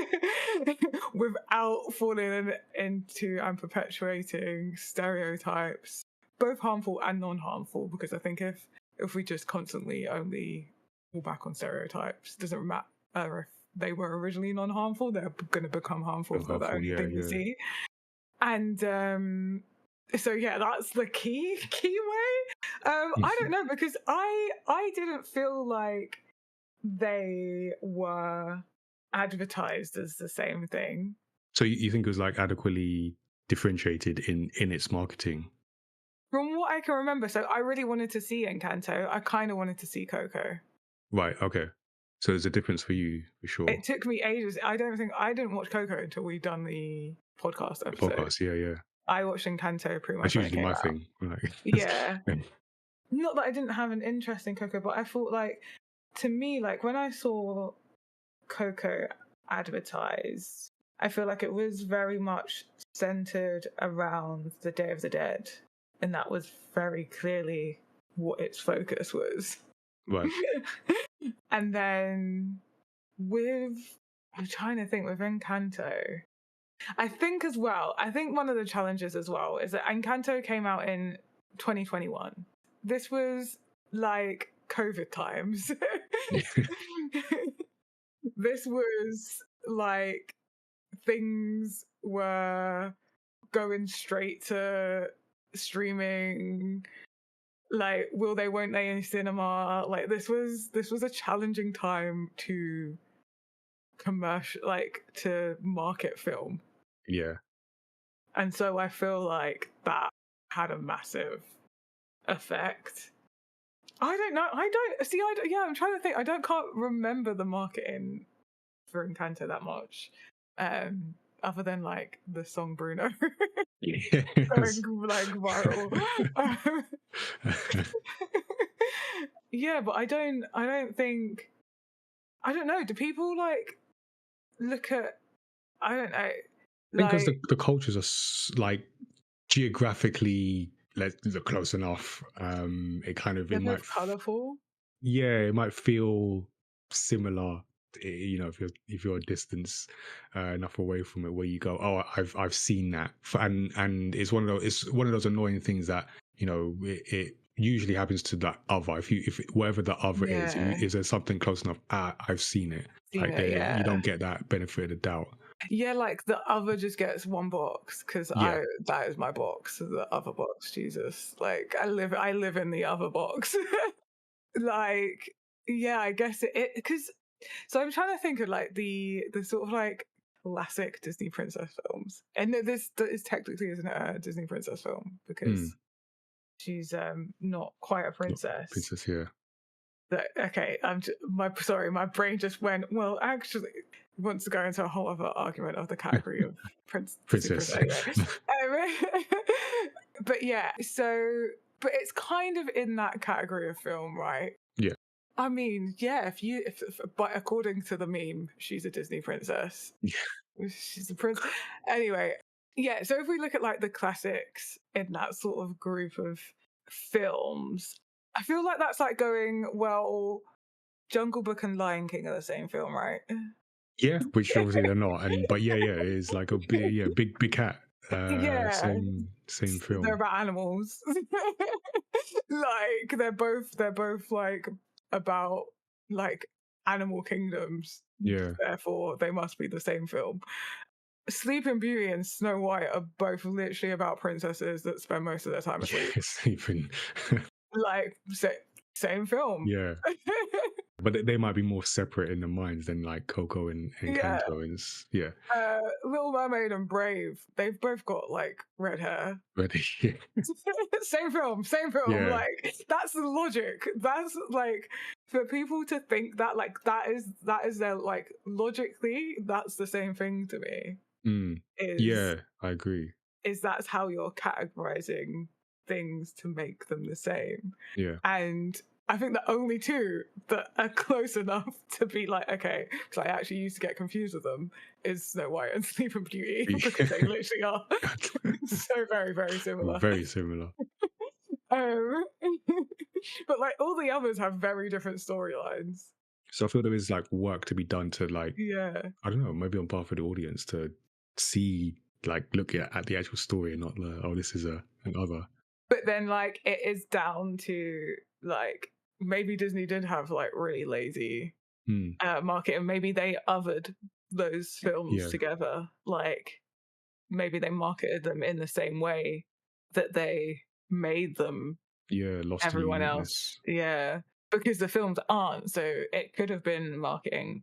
Without falling into and perpetuating stereotypes, both harmful and non-harmful, because I think if we just constantly only fall back on stereotypes, doesn't matter if they were originally non-harmful, they're going to become harmful for the only thing you see. And so yeah, that's the key way. I don't know, because I didn't feel like they were advertised as the same thing. So you think it was like adequately differentiated in its marketing? From what I can remember, so I really wanted to see Encanto. I kind of wanted to see Coco. Right. Okay. So there's a difference for you, for sure. It took me ages. I didn't watch Coco until we'd done the podcast episode. Podcast, yeah. I watched Encanto pretty much. That's usually my thing. Like, yeah. Not that I didn't have an interest in Coco, but I thought, like, to me, like, when I saw Coco advertised, I feel like it was very much centered around the Day of the Dead. And that was very clearly what its focus was. Right. And then I'm trying to think with Encanto, I think one of the challenges as well is that Encanto came out in 2021. This was like COVID times. This was like things were going straight to streaming. Like, won't they in cinema? Like, this was a challenging time to to market film. Yeah. And so I feel like that had a massive effect. I don't know. I'm trying to think. Can't remember the marketing for Encanto that much. Other than like the song Bruno. Yes. Going like viral. Yeah, but I don't know. Do people like look at? I don't know. Because the cultures are like geographically close enough. It kind of, it might colourful. Yeah, it might feel similar. You know, if you're a distance enough away from it, where you go, oh, I've seen that, and it's one of those annoying things that, you know, it usually happens to that other. If whatever the other is there something close enough? I've seen it. You don't get that benefit of the doubt. Yeah, like the other just gets one box because that is my box. The other box, Jesus. Like I live in the other box. Like, yeah, I guess it because. So I'm trying to think of like the sort of like classic Disney princess films, and this is technically isn't it a Disney princess film because she's not quite a princess. Princess, yeah. But, okay, my brain just went, well, actually, wants to go into a whole other argument of the category of princess. But yeah, but it's kind of in that category of film, right? Yeah. I mean, yeah, but according to the meme, she's a Disney princess. Yeah. She's a princess. Anyway, yeah, so if we look at like the classics in that sort of group of films, I feel like that's like going, well, Jungle Book and Lion King are the same film, right? Yeah, which obviously they're not. But yeah, it is like a big cat. Yeah, same they're film. about animals. Like they're both like about like animal kingdoms. Yeah. Therefore, they must be the same film. Sleeping Beauty and Snow White are both literally about princesses that spend most of their time asleep. Yeah, sleeping. Like same film. Yeah. But they might be more separate in the minds than like Coco and Yeah. Encanto yeah. Little Mermaid and Brave, they've both got like red hair. But yeah. Same film, same film. Yeah. Like that's the logic. That's like for people to think that like that is their like logically that's the same thing to me. Mm. Is Yeah, I agree. that's how you're categorizing things to make them the same. Yeah. And I think the only two that are close enough to be like, okay, because I actually used to get confused with them, is Snow White and Sleeping Beauty, because they literally are so very, very similar. Very similar. Um, but like all the others have very different storylines. So I feel there is like work to be done to like, Yeah. I don't know, maybe on behalf of the audience to see, like, look at the actual story and not the, oh, this is an other. But then like it is down to like maybe Disney did have like really lazy Hmm. marketing. Maybe they othered those films Yeah. together. Like maybe they marketed them in the same way that they made them Yeah, lost in everyone else. uniqueness. Yeah. Because the films aren't. So it could have been marketing.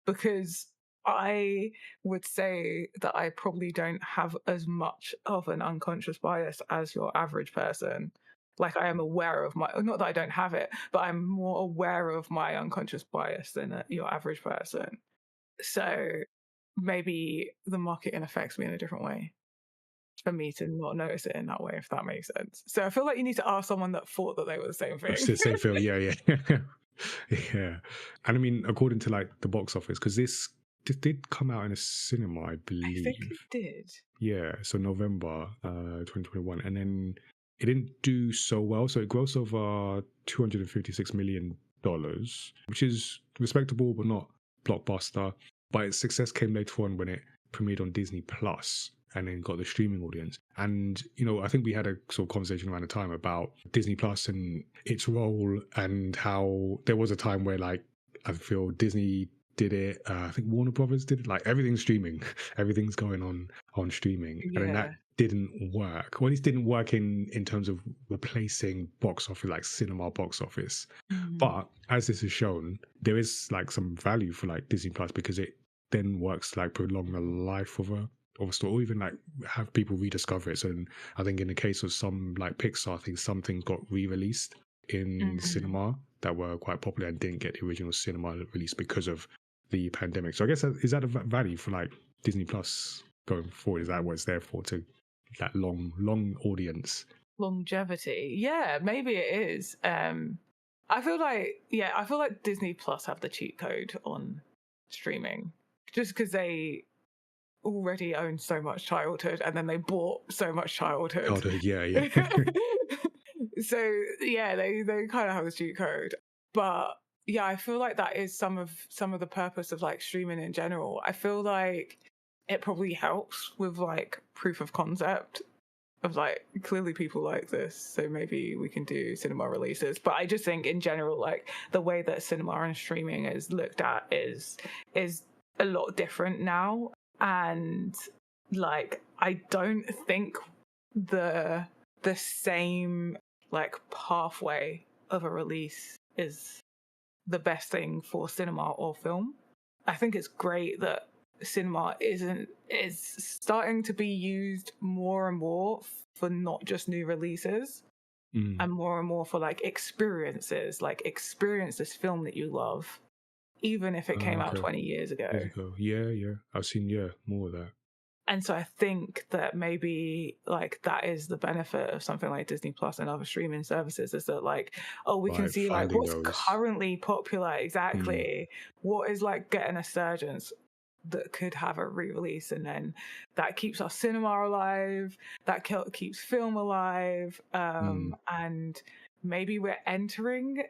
Because I would say that I probably don't have as much of an unconscious bias as your average person. Like I am aware of my, not that I don't have it, but I'm more aware of my unconscious bias than your average person. So maybe the marketing affects me in a different way for me to not notice it in that way, if that makes sense. So I feel like you need to ask someone that thought that they were the same thing. It's the same film. Yeah, yeah. Yeah. And I mean, according to like the box office, because this did come out in a cinema, I I believe. think it did. Yeah, so November 2021. And then it didn't do so well. So it grossed over $256 million, which is respectable, but not blockbuster. But its success came later on when it premiered on Disney Plus and then got the streaming audience. And, you know, I think we had a sort of conversation around the time about Disney Plus and its role and how there was a time where, like, I feel Disney did it. I think Warner Brothers did it. Like everything's streaming, everything's going on streaming, and then Yeah. that didn't work. Well, at least didn't work in terms of replacing box office, like cinema box office. But as this is shown, there is like some value for like Disney Plus because it then works to like prolong the life of a story, or even like have people rediscover it. So I think in the case of some like Pixar things, some things got re-released in cinema that were quite popular and didn't get the original cinema release because of the pandemic. So I guess is that a value for like Disney Plus going forward? Is that what it's there for, to that long audience? Longevity. Yeah, maybe it is. I feel like Disney Plus have the cheat code on streaming just because they already own so much childhood and then they bought so much childhood. Childhood, yeah. So yeah, they kind of have the cheat code. But yeah, I feel like that is some of the purpose of like streaming in general. I feel like it probably helps with like proof of concept of like clearly people like this, so maybe we can do cinema releases. But I just think in general, like the way that cinema and streaming is looked at is a lot different now. And like I don't think the same like pathway of a release is the best thing for cinema or film. I think it's great that cinema is starting to be used more and more for not just new releases and more for like experiences, like experience this film that you love even if it came out 20 years ago. Yeah, I've seen more of that. And so I think that maybe like that is the benefit of something like Disney Plus and other streaming services, is that like, oh, we can see like what's currently popular, exactly. What is like getting a surgence that could have a re-release, and then that keeps our cinema alive, that keeps film alive, and maybe we're entering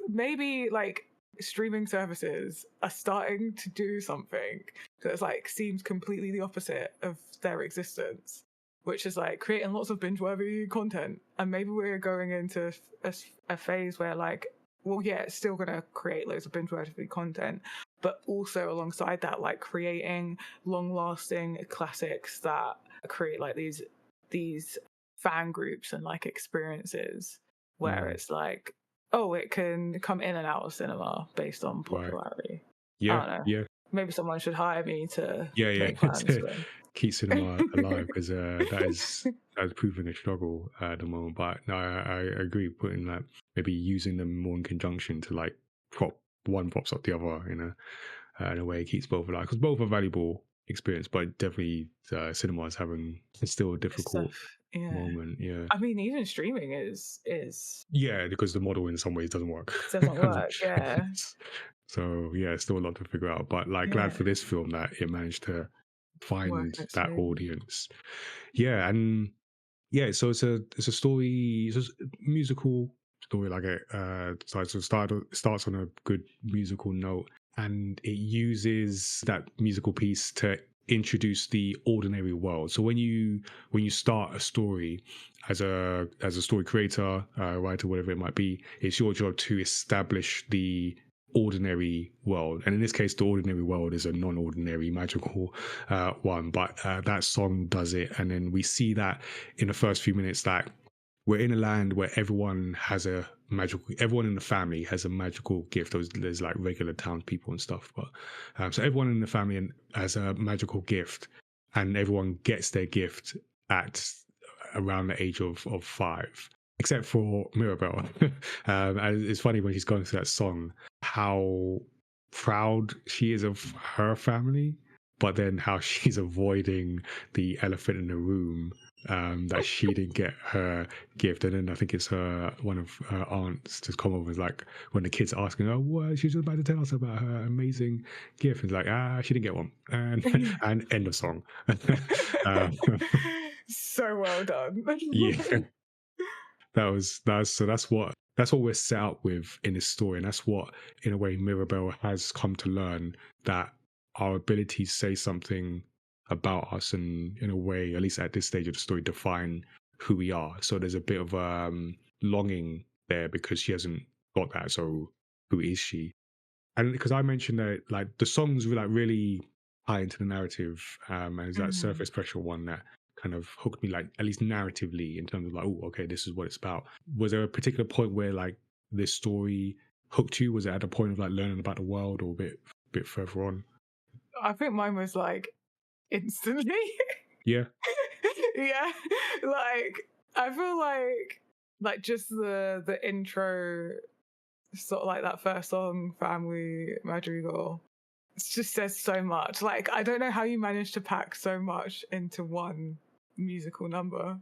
maybe like streaming services are starting to do something that's like seems completely the opposite of their existence, which is like creating lots of binge-worthy content. And maybe we're going into a phase where like, well, yeah, it's still going to create loads of binge-worthy content, but also alongside that, like creating long-lasting classics that create like these fan groups and like experiences where it's like, oh, it can come in and out of cinema based on popularity. I Yeah, don't know. yeah, Maybe someone should hire me to yeah. make plans To for. keep cinema alive, because that's proving a struggle at the moment. But no, I agree. Putting that, maybe using them more in conjunction to like prop one props up the other in a way, it keeps both alive, because both are valuable experience. But definitely, cinema is having, it's still a difficult Stuff. Yeah. moment. Yeah, I mean, even streaming is yeah, because the model in some ways doesn't work. doesn't work. Yeah. So yeah, it's still a lot to figure out. But like, glad Yeah. for this film that it managed to Work find in its that favor. audience. Yeah, and yeah, so it's a story, it's a musical story. Like it starts on a good musical note, and it uses that musical piece to introduce the ordinary world. So when you start a story as a story creator, writer, whatever it might be, it's your job to establish the ordinary world, and in this case the ordinary world is a non-ordinary magical one, but that song does it. And then we see that in the first few minutes that we're in a land where everyone in the family has a magical gift. There's like regular townspeople and stuff, but so everyone in the family has a magical gift, and everyone gets their gift at around the age of 5, except for Mirabelle. And it's funny when she's going through that song how proud she is of her family, but then how she's avoiding the elephant in the room, that she didn't get her gift. And then I think it's one of her aunts to come over, like when the kids are asking, oh, what, she's just about to tell us about her amazing gift, and it's like, she didn't get one, and end of song. um, So well done. yeah, that's what we're set up with in this story, and that's what, in a way, Mirabelle has come to learn, that our ability to say something about us, and in a way, at least at this stage of the story, define who we are. So there's a bit of longing there because she hasn't got that. So who is she? And because I mentioned that, like, the songs were like really high into the narrative, and it's that Mhm. surface pressure one that kind of hooked me, like at least narratively, in terms of like, oh, okay, this is what it's about. Was there a particular point where like this story hooked you? Was it at a point of like learning about the world, or a bit further on? I think mine was like instantly. Yeah. Yeah. Like I feel like just the intro, sort of like that first song, Family Madrigal, it just says so much. Like I don't know how you manage to pack so much into one musical number,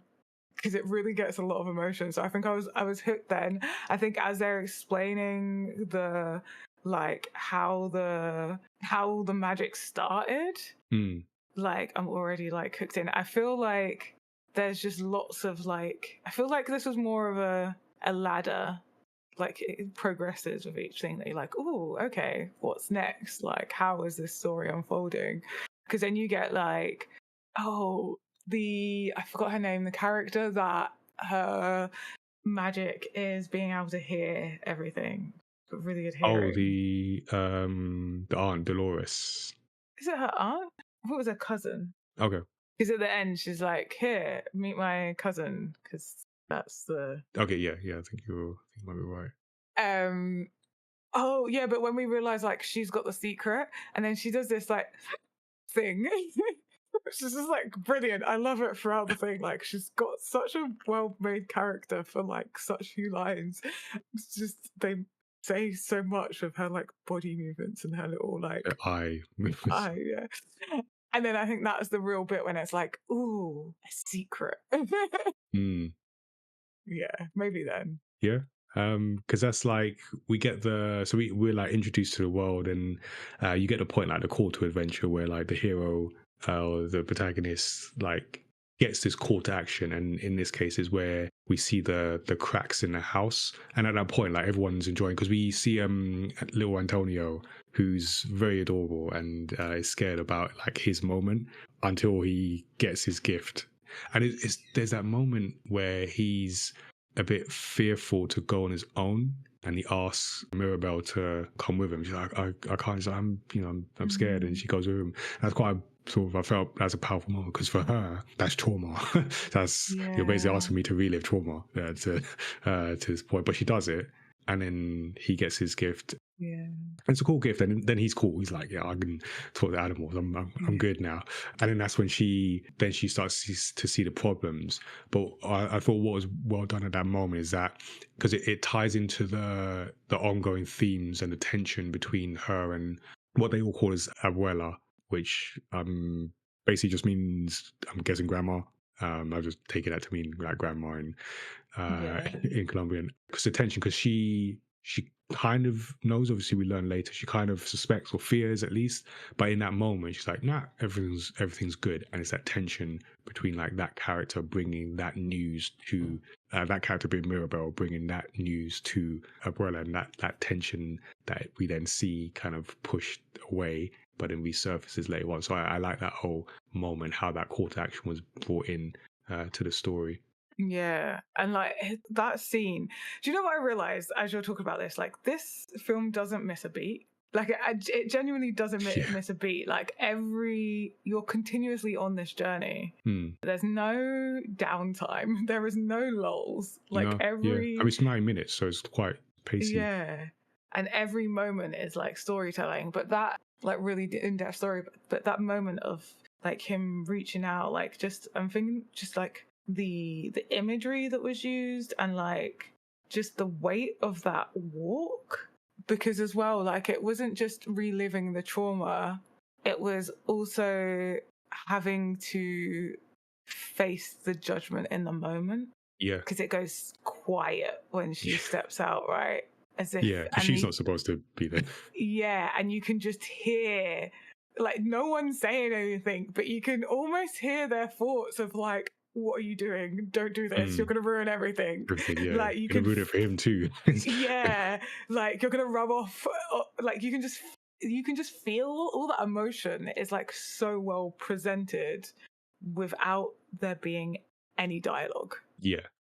because it really gets a lot of emotion. So I think I was hooked then. I think as they're explaining the like how the magic started, Mm. like I'm already like hooked in. I feel like there's just lots of like, I feel like this was more of a ladder. Like it progresses with each thing that you're like, oh, okay, what's next? Like, how is this story unfolding? Because then you get like, oh, I forgot her name, the character that her magic is being able to hear everything. Got really good Oh, hearing. the Aunt Dolores. Is it her aunt? I thought it was her cousin. Okay. Because at the end, she's like, here, meet my cousin, because that's the. Okay. Yeah. Yeah. I think you might be right. Um, oh, yeah, but when we realize, like, she's got the secret, and then she does this, like, thing, which is just, like, brilliant. I love it throughout the thing. Like, she's got such a well made character for, like, such few lines. It's just, they say so much with her, like, body movements and her little, like, I. eye, yeah. And then I think that's the real bit when it's like, ooh, a secret. Mm. Yeah, maybe then. Yeah. Because that's like, we get we're like introduced to the world, and you get the point, like the call to adventure, where like the hero, or the protagonist, like gets this call to action, and in this case is where we see the cracks in the house, and at that point like everyone's enjoying, because we see little Antonio, who's very adorable and is scared about like his moment until he gets his gift. And there's that moment where he's a bit fearful to go on his own, and he asks Mirabelle to come with him. She's like, I can't. She's like, I'm scared, and she goes with him. And that's quite sort of, I felt that's a powerful moment, because for her that's trauma. You're basically asking me to relive trauma to this point, but she does it, and then he gets his gift. Yeah. It's a cool gift, and then he's cool. He's like, yeah, I can talk to animals. I'm good now. And then that's when she starts to see the problems. But I thought what was well done at that moment is that, because it ties into the ongoing themes and the tension between her and what they all call as abuela, which basically just means, I'm guessing, grandma. I've just taken that to mean like grandma in Colombian. Because the tension, because she kind of knows, obviously we learn later, she kind of suspects or fears at least, but in that moment she's like, nah, everything's good. And it's that tension between like that character bringing that news to that character being Mirabelle, bringing that news to Abuela, and that tension that we then see kind of pushed away but then resurfaces later on. So I like that whole moment, how that call to action was brought in to the story. Yeah, and like that scene. Do you know what I realized as you're talking about this? Like, this film doesn't miss a beat. Like, it genuinely doesn't miss a beat. Like, you're continuously on this journey. There's no downtime. There is no lulls. Like, I mean, it's 9 minutes, so it's quite pacey. Yeah, and every moment is like storytelling. But that, like, really in-depth story. But that moment of like him reaching out, like, I'm thinking just like the imagery that was used, and like just the weight of that walk, because as well, like, it wasn't just reliving the trauma, it was also having to face the judgment in the moment, because it goes quiet when she steps out, right, as if because she's not supposed to be there. And you can just hear, like, no one's saying anything, but you can almost hear their thoughts of like, what are you doing? Don't do this. You're going to ruin everything. Like, you can ruin it for him too. Like, you're going to rub off. Like, you can just feel all that emotion. Is like so well presented without there being any dialogue.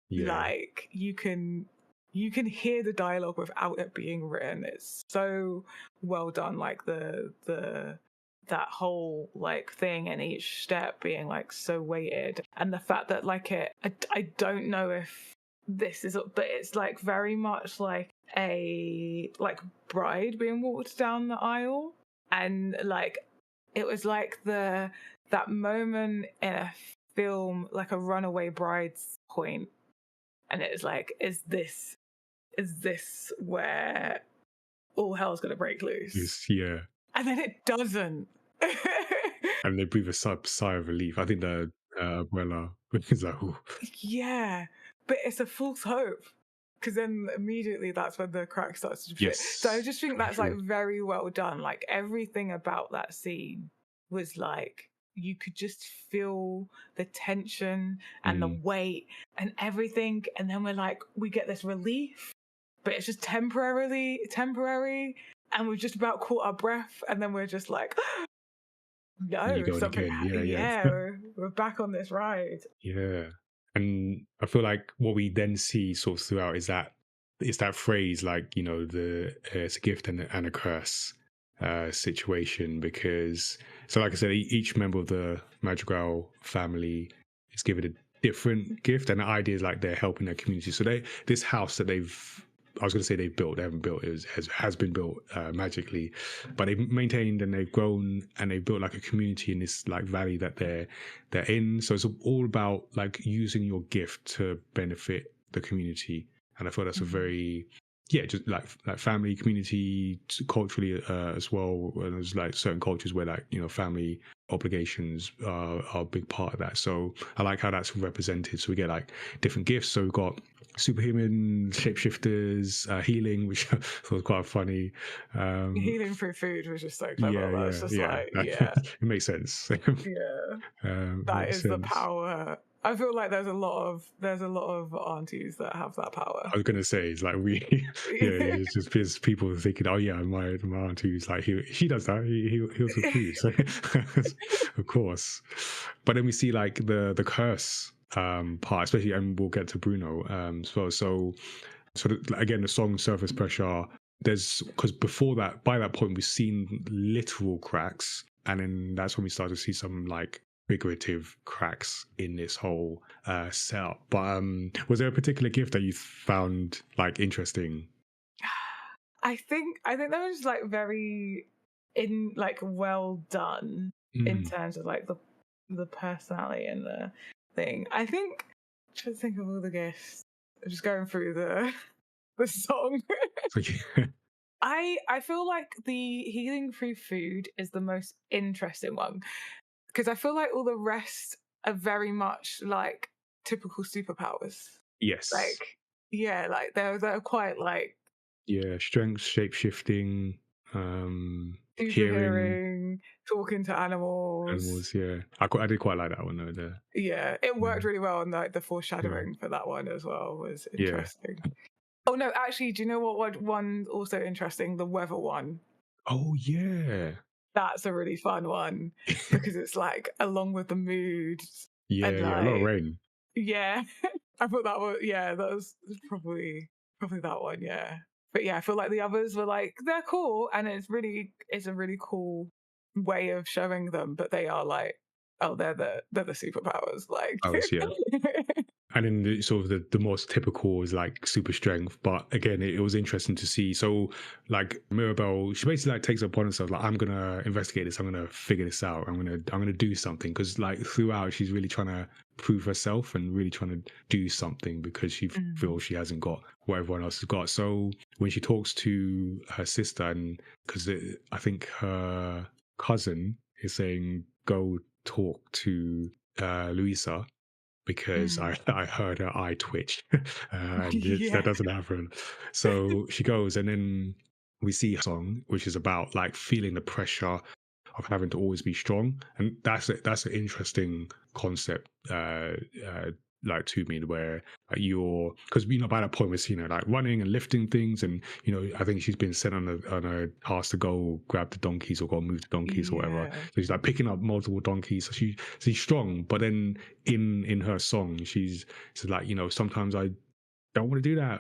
Like, you can hear the dialogue without it being written. It's so well done. Like that whole like thing, and each step being like so weighted, and the fact that like I don't know if this is, but it's like very much like a like bride being walked down the aisle, and like it was like that moment in a film, like a runaway bride's point, and it was like, is this where all hell's gonna break loose? And then it doesn't. And they breathe a sigh of relief. I think the abuela is like, ooh. Yeah, but it's a false hope, because then immediately that's when the crack starts to fit. So I just think that's like very well done. Like, everything about that scene was like, you could just feel the tension and the weight and everything, and then we get this relief, but it's just temporary, and we're just about caught our breath, and then we're just like, no, something happened. We're back on this ride. And I feel like what we then see sort of throughout is that phrase, like, you know, it's a gift and a curse situation, because, so like I said, each member of the Madrigal family is given a different gift, and the idea is like they're helping their community. So this house that I was going to say they've built, they haven't built, it has been built magically, but they've maintained and they've grown, and they've built like a community in this like valley that they're in. So it's all about like using your gift to benefit the community. And I thought that's a very, just like family, community, culturally as well. And there's like certain cultures where, like, you know, family obligations are a big part of that. So I like how that's represented. So we get like different gifts. So we've got superhuman shapeshifters, healing, which I thought was quite funny. Healing through food was just so clever. Yeah, That's yeah, just yeah. like, yeah, It makes sense. yeah. That Makes is the sense. power. I feel like there's a lot of aunties that have that power. I was gonna say it's like we, yeah, it's just because people thinking, oh yeah, my aunt who's like he does that, he heals with food, so of course. But then we see like the curse part, especially, and we'll get to Bruno as well. So again, the song Surface Pressure. There's because before that, by that point, we've seen literal cracks, and then that's when we start to see some like figurative cracks in this whole setup. But was there a particular gift that you found like interesting? I think that was like very well done in Mm. terms of like the personality and the thing. I think trying to think of all the gifts. Just going through the song. So, I feel like the healing through food is the most interesting one because I feel like all the rest are very much like typical superpowers. yes, Like, yeah, like they're quite like yeah, strength, shape shifting, super hearing, hearing, talking to animals. animals. Yeah, I did quite like that one though. There, Yeah, it worked yeah, really well, and like the yeah, foreshadowing for that one as well was yeah. interesting. Oh no, actually, do you know what one also interesting? The weather one. Oh yeah, That's a really fun one because it's like along with the mood and yeah, yeah. A lot of like rain. yeah. I thought that was that was probably that one, yeah. But yeah, I feel like the others were like they're cool and it's a really cool way of showing them, but they are like oh they're the superpowers like I was, yeah. And then sort of the most typical is like super strength. But again, it was interesting to see. So like Mirabelle, she basically like takes it upon herself, like, I'm gonna investigate this, I'm gonna figure this out, I'm gonna do something. Cause like throughout she's really trying to prove herself and really trying to do something because she Mm. feels she hasn't got what everyone else has got. So when she talks to her sister, and because I think her cousin is saying, go talk to Louisa, because Mm. I heard her eye twitch, and that Yeah. doesn't happen. So she goes, and then we see a song which is about like feeling the pressure of having to always be strong, and that's an interesting concept. Like to me, where you're, because by that point we're seeing her like running and lifting things, and I think she's been sent on a task to go grab the donkeys or go move the donkeys or whatever. Yeah. So she's like picking up multiple donkeys. So she's strong, but then in her song, she's like, sometimes I don't want to do that.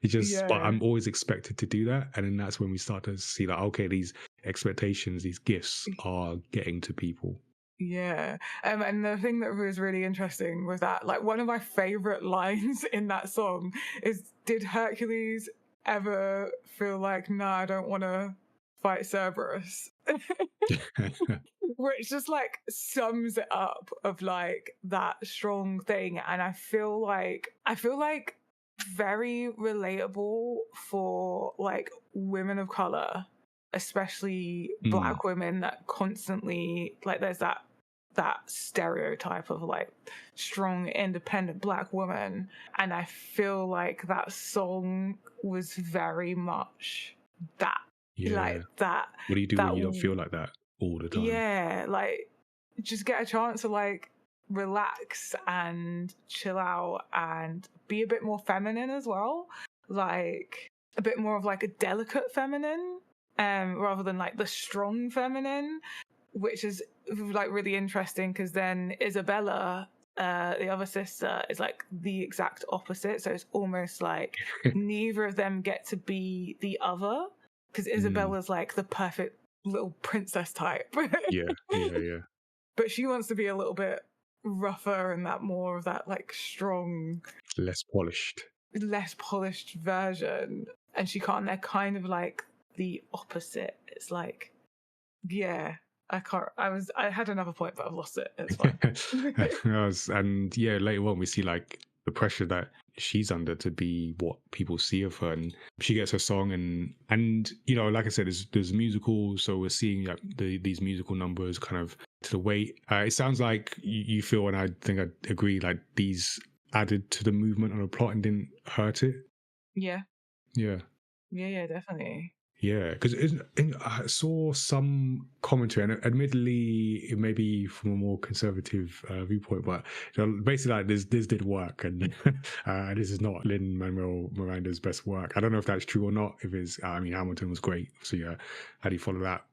It's just, but Yeah. I'm always expected to do that, and then that's when we start to see like, okay, these expectations, these gifts are getting to people. Yeah. And the thing that was really interesting was that, like, one of my favorite lines in that song is, did Hercules ever feel like, nah, I don't want to fight Cerberus? Which just like sums it up of like that strong thing. And I feel like very relatable for like women of color, especially Mm, black women that constantly like there's that stereotype of like strong independent black woman, and I feel like that song was very much that, like yeah. that What do you do when that you don't feel like that all the time? yeah, like just get a chance to like relax and chill out and be a bit more feminine as well, like a bit more of like a delicate feminine, rather than like the strong feminine, which is like really interesting because then Isabella, the other sister, is like the exact opposite. So it's almost like neither of them get to be the other because Mm, Isabella's like the perfect little princess type, yeah, yeah, yeah. but she wants to be a little bit rougher and that more of that like strong, Less polished. less polished version. And she can't. They're kind of like the opposite. It's like, yeah, I can't. I had another point, but I've lost it. It's fine. And yeah, later on we see like the pressure that she's under to be what people see of her, and she gets her song, and like I said, there's musicals, so we're seeing like these musical numbers kind of to the weight. It sounds like you feel, and I think I agree, like these added to the movement and the plot and didn't hurt it. Yeah. Yeah. Yeah, definitely. Yeah, because I saw some commentary, and admittedly, it may be from a more conservative viewpoint, but basically, like this did work, and this is not Lin-Manuel Miranda's best work. I don't know if that's true or not. If it's, I mean, Hamilton was great, so yeah, how do you follow that?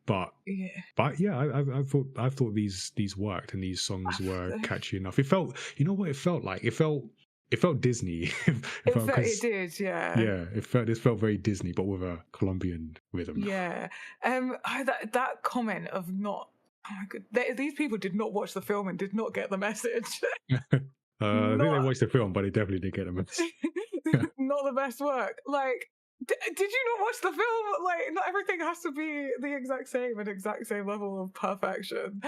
Yeah. But yeah, I thought these worked, and these songs were catchy enough. It felt, you know what it felt like? It felt Disney. It did, yeah. Yeah, this felt very Disney, but with a Colombian rhythm. Yeah. That comment of not. Oh my god, these people did not watch the film and did not get the message. I think they watched the film, but they definitely did get a message. Not the best work. Like, did you not watch the film? Like, not everything has to be the exact same level of perfection.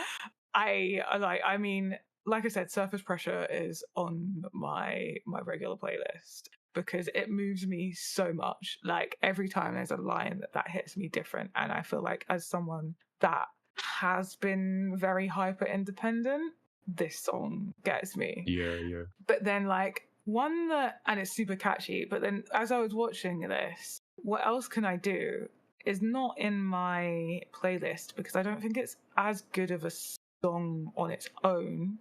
I mean, like I said, Surface Pressure is on my regular playlist because it moves me so much. Like, every time there's a line that hits me different, and I feel like as someone that has been very hyper independent, this song gets me. Yeah. But then, like, one that, and it's super catchy, but then as I was watching this, what else can I do is not in my playlist because I don't think it's as good of a song on its own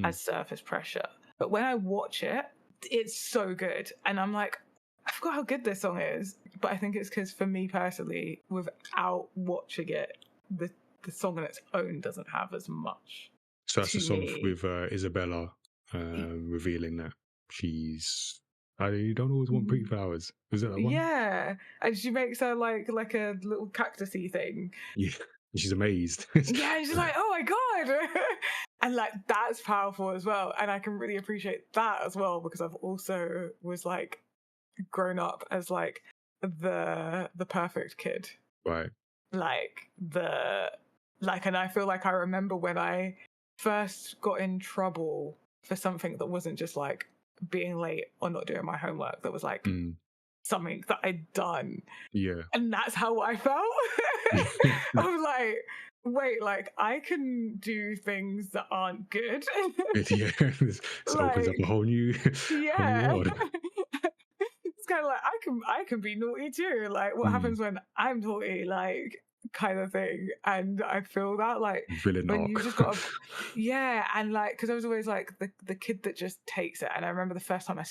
as Surface Pressure. But when I watch it, it's so good. And I'm like, I forgot how good this song is. But I think it's because for me personally, without watching it, the song on its own doesn't have as much. So that's the song with Isabella revealing that she's, I don't always want pretty flowers. Is that one? Yeah, and she makes her like a little cactusy thing. Yeah, she's amazed. Yeah, she's like, oh my god. And like that's powerful as well, and I can really appreciate that as well because I've also was like grown up as like the perfect kid, Right. And I feel like I remember when I first got in trouble for something that wasn't just like being late or not doing my homework, that was like something that I'd done. Yeah. And that's how I felt. I was like, wait, like I can do things that aren't good. Yeah, this opens up a whole new, whole new world. It's kind of like I can be naughty too. Like what happens when I'm naughty, like kind of thing. And I feel that like villain when arc. you just got and like because I was always like the kid that just takes it. And I remember the first time I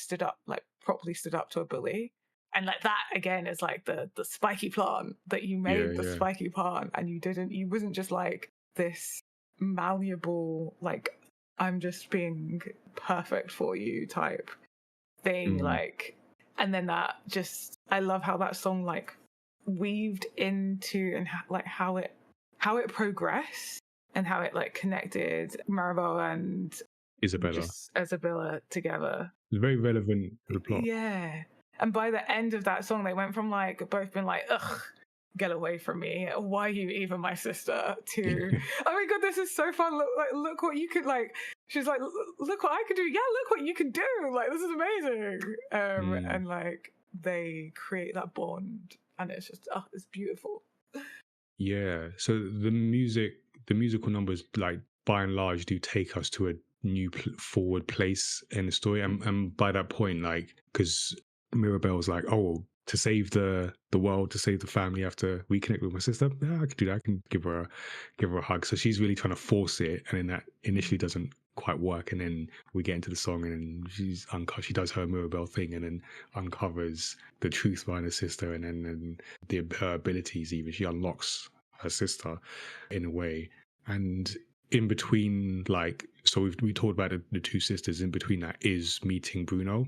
properly stood up to a bully. And like that again is like the spiky plant that you made spiky plant, and you wasn't just like this malleable like I'm just being perfect for you type thing, like. And then that just I love how that song like weaved into and how it progressed and how it like connected Maribel and Isabella together. It's very relevant to the plot. Yeah. And by the end of that song, they went from like both being like, ugh, get away from me. Why are you even my sister? To, oh my God, this is so fun. Look what you could like. She's like, look what I could do. Yeah, look what you can do. Like, this is amazing. And like they create that bond, and it's just, it's beautiful. Yeah. So the musical numbers, like by and large, do take us to a new forward place in the story. And by that point, like, because Mirabelle's like, oh, to save the world, to save the family, I have to reconnect with my sister. Yeah, I can do that. I can give her a hug. So she's really trying to force it, and then that initially doesn't quite work. And then we get into the song, and then she does her Mirabelle thing, and then uncovers the truth behind her sister, and then her abilities. Even she unlocks her sister in a way, and in between, like, so we talked about the two sisters. In between that is meeting Bruno,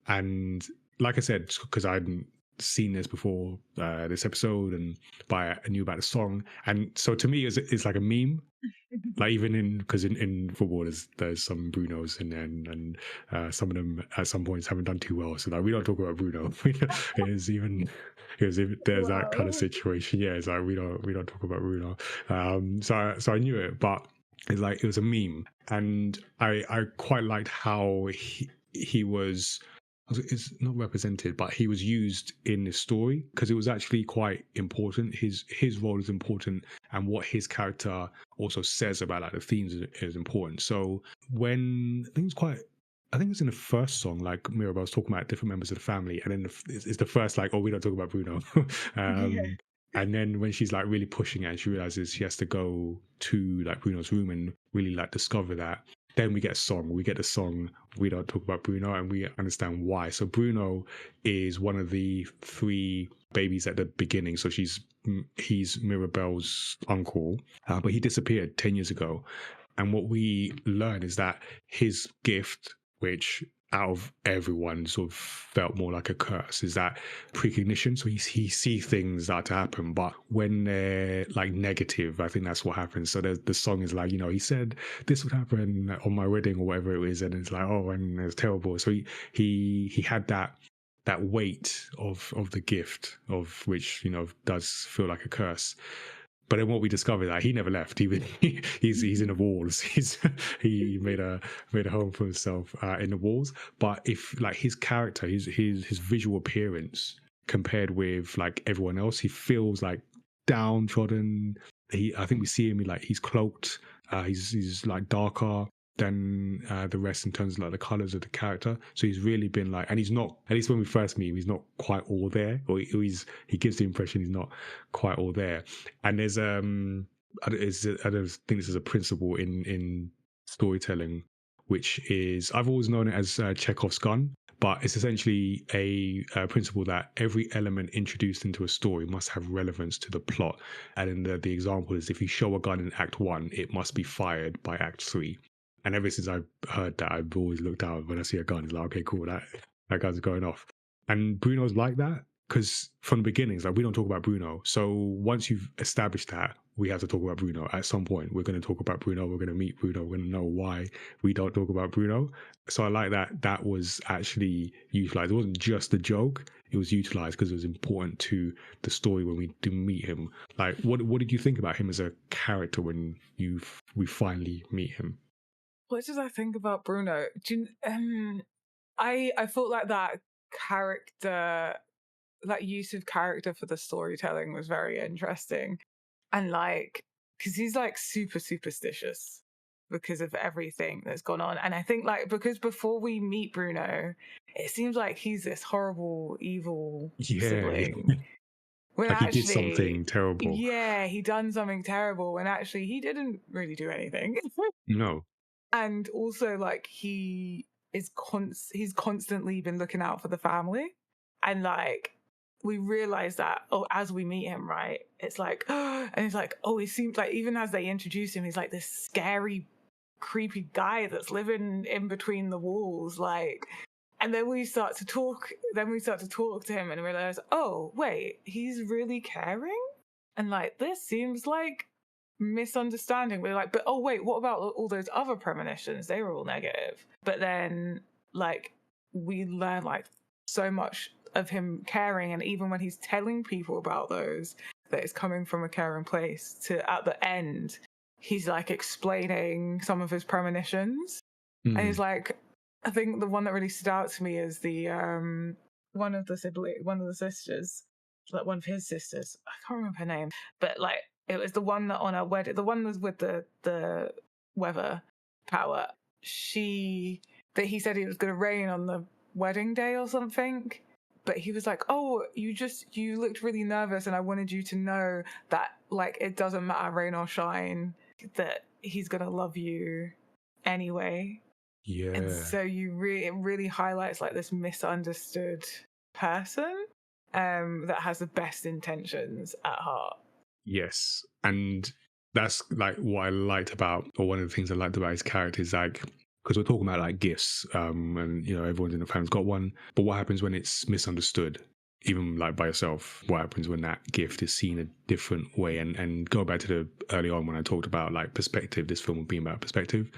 and like I said, because I hadn't seen this before this episode, and I knew about the song, and so to me it's like a meme. Like even because in football there's some Brunos in there, and some of them at some points haven't done too well. So like we don't talk about Bruno. There's that kind of situation. Yeah, it's like we don't talk about Bruno. So I knew it, but it's like it was a meme, and I quite liked how he was. It's not represented, but he was used in the story because it was actually quite important. His role is important, and what his character also says about like the themes is important. So when I think it's quite I think it's in the first song, like Mirabelle's talking about different members of the family, and then it's the first like, oh, we don't talk about Bruno. Yeah. And then when she's like really pushing it, and she realizes she has to go to like Bruno's room and really like discover that. Then we get a song. We get the song "We Don't Talk About Bruno," and we understand why. So Bruno is one of the three babies at the beginning. So he's Mirabelle's uncle, but he disappeared 10 years ago. And what we learn is that his gift, which out of everyone sort of felt more like a curse, is that precognition. So he sees things that to happen, but when they're like negative, I think that's what happens. So the song is like, he said this would happen on my wedding or whatever it is, and it's like, oh, and it's terrible. So he had that weight of the gift, of which does feel like a curse. But then what we discovered that he never left. He's in the walls. He made a home for himself in the walls. But if like his character, his visual appearance compared with like everyone else, he feels like downtrodden. I think we see him like he's cloaked. He's like darker than the rest in terms of like the colors of the character. So he's really been like, and he's not, at least when we first meet him, he's not quite all there, or he gives the impression he's not quite all there. And there's I don't think this is a principle in storytelling, which is, I've always known it as Chekhov's gun, but it's essentially a principle that every element introduced into a story must have relevance to the plot. And then the example is, if you show a gun in Act 1, it must be fired by Act 3. And ever since I've heard that, I've always looked out when I see a gun. It's like, okay, cool, that gun's going off. And Bruno's like that, because from the beginning, it's like, we don't talk about Bruno. So once you've established that, we have to talk about Bruno. At some point, we're going to talk about Bruno. We're going to meet Bruno. We're going to know why we don't talk about Bruno. So I like that was actually utilized. It wasn't just a joke. It was utilized because it was important to the story when we do meet him. Like, what did you think about him as a character when we finally meet him? What did I think about Bruno? I felt like that character, that use of character for the storytelling was very interesting. And like, because he's like super superstitious because of everything that's gone on. And I think like, because before we meet Bruno, it seems like he's this horrible, evil sibling. When Like he did actually, something terrible. yeah, he done something terrible when actually he didn't really do anything. No. And also like he's constantly been looking out for the family. And like we realize that, as we meet him, right? It's like, and it's like, he seems like, even as they introduce him, he's like this scary, creepy guy that's living in between the walls, like. And then we start to talk to him and realize, oh wait, he's really caring, and like this seems like misunderstanding. We're like, but wait, what about all those other premonitions? They were all negative. But then like we learn like so much of him caring, and even when he's telling people about those, that it's coming from a caring place, to at the end he's like explaining some of his premonitions. And he's like, I think the one that really stood out to me is the one of the sisters, like one of his sisters, I can't remember her name, but like it was the one that on her wedding, the one was with the weather power, that he said it was going to rain on the wedding day or something. But he was like, oh, you looked really nervous, and I wanted you to know that, like, it doesn't matter, rain or shine, that he's going to love you anyway. Yeah. And so it really highlights, like, this misunderstood person that has the best intentions at heart. Yes. And that's, like, what I liked about, or one of the things I liked about his character is, like, because we're talking about like gifts, and everyone's in the family's got one. But what happens when it's misunderstood, even like by yourself? What happens when that gift is seen a different way? And go back to the early on when I talked about like perspective, this film being about perspective.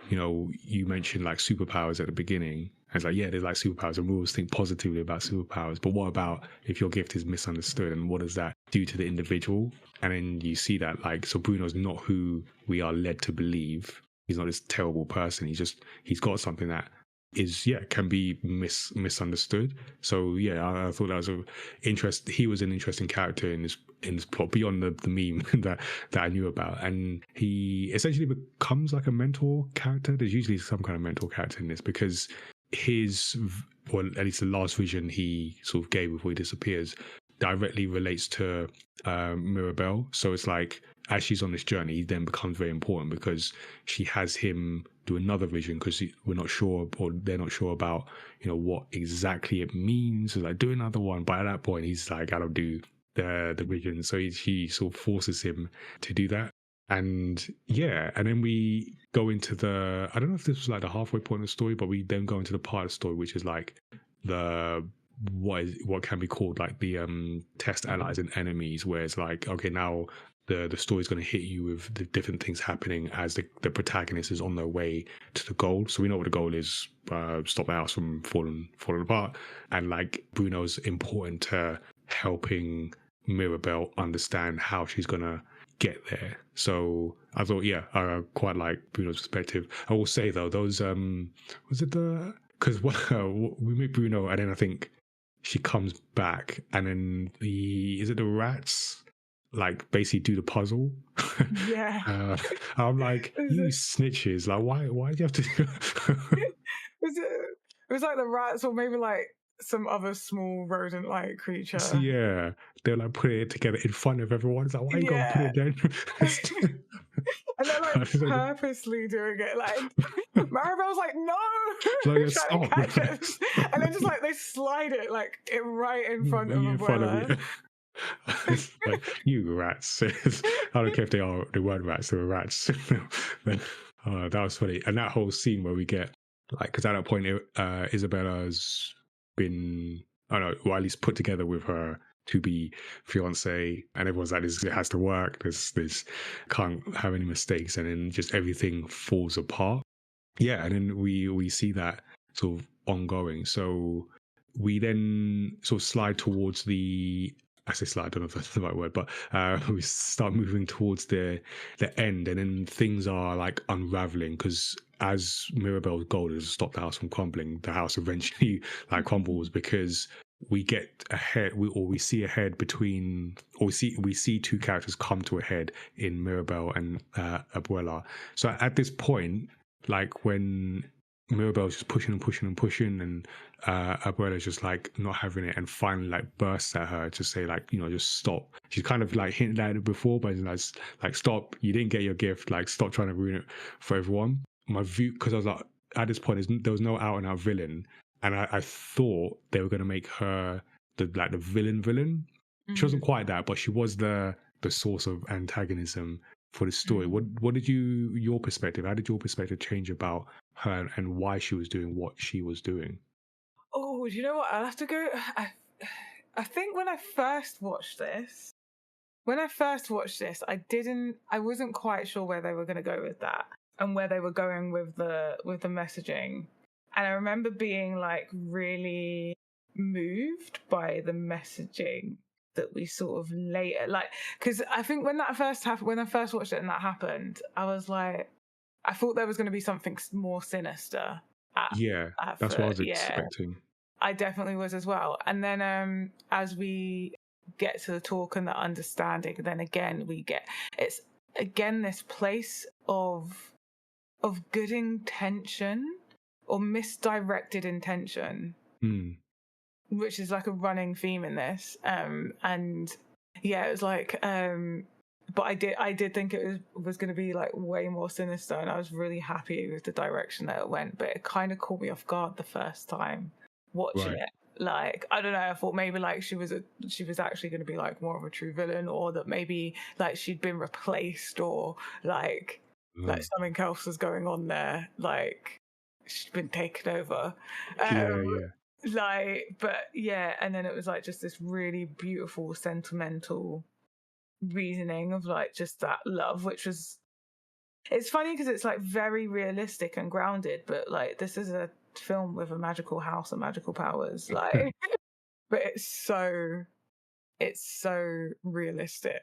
You mentioned like superpowers at the beginning. I was like, yeah, there's like superpowers, and we always think positively about superpowers. But what about if your gift is misunderstood, and what does that do to the individual? And then you see that, like, so Bruno's not who we are led to believe. He's not this terrible person. He's got something that can be misunderstood. So yeah, I thought that was he was an interesting character in this plot beyond the meme that I knew about, and he essentially becomes like a mentor character. There's usually some kind of mentor character in this because or at least the last vision he sort of gave before he disappears directly relates to Mirabelle. So it's like as she's on this journey, he then becomes very important because she has him do another vision because we're not sure, or they're not sure about, what exactly it means. So like, do another one. But at that point, he's like, I don't do the vision. So he sort of forces him to do that. And yeah, and then we go into I don't know if this was like the halfway point of the story, but we then go into the part of the story which is like what can be called like the test allies and enemies, where it's like, okay, now the story's going to hit you with the different things happening as the protagonist is on their way to the goal. So we know what the goal is: stop the house from falling apart. And like Bruno's important to helping Mirabelle understand how she's going to get there. So I thought, yeah, I quite like Bruno's perspective. I will say though, those was it because we meet Bruno and then I think she comes back and then is it the rats like basically do the puzzle? Yeah. I'm like, you snitches, like why do you have to do it was like the rats or maybe like some other small rodent like creature. So, yeah, they're like putting it together in front of everyone. It's like, why are you gonna put it there? And they're like purposely doing it. Like Maribel's like, no, like, trying to catch it. And then just like they slide it like right in front of Abuela. Like, you rats. I don't care if they weren't rats, they were rats. That was funny. And that whole scene where we get like, because at that point Isabella's been, I don't know, or at least put together with her to-be fiance, and everyone's like, this has to work, this can't have any mistakes, and then just everything falls apart. Yeah, and then we see that sort of ongoing. So we then sort of slide towards I say slide, I don't know if that's the right word, but we start moving towards the end, and then things are like unraveling because as Mirabelle's goal is to stop the house from crumbling, the house eventually like crumbles because we get ahead, we see a head between, or we see two characters come to a head in Mirabelle and Abuela. So at this point, like when Mirabelle's just pushing and pushing and pushing, and Abuela's just like not having it, and finally like bursts at her to say like, just stop. She's kind of like hinted at it before, but it's like stop. You didn't get your gift. Like stop trying to ruin it for everyone. My view, because I was like, at this point, there was no out and out villain, and I thought they were going to make her the villain. Mm-hmm. She wasn't quite that, but she was the source of antagonism for the story. Mm-hmm. What did your perspective? How did your perspective change about her and why she was doing what she was doing? Oh, do you know what? I'll have to go. I think when I first watched this, I wasn't quite sure where they were going to go with that and where they were going with the messaging. And I remember being like really moved by the messaging that we sort of later, like, because I think when that first happened, when I first watched it and that happened, I was like, I thought there was going to be something more sinister. That's what I was expecting. I definitely was as well. And then as we get to the talk and the understanding, then again it's this place of good intention or misdirected intention, which is like a running theme in this. And yeah, it was like, but I did think it was going to be like way more sinister, and I was really happy with the direction that it went. But it kind of caught me off guard the first time watching it. Like, I don't know, I thought maybe like she was actually going to be like more of a true villain, or that maybe like she'd been replaced, or like something else was going on there, like she'd been taken over. Like, but yeah, and then it was like just this really beautiful sentimental reasoning of like just that love, which was, it's funny because it's like very realistic and grounded, but like this is a film with a magical house and magical powers, like but it's so realistic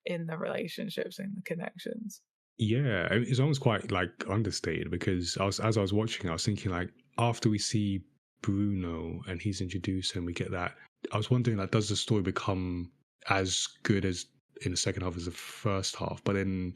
in the relationships and the connections. Yeah, and it's almost quite like understated because as I was watching, I was thinking like after we see Bruno and he's introduced and we get that, I was wondering like does the story become as good as in the second half as the first half? But then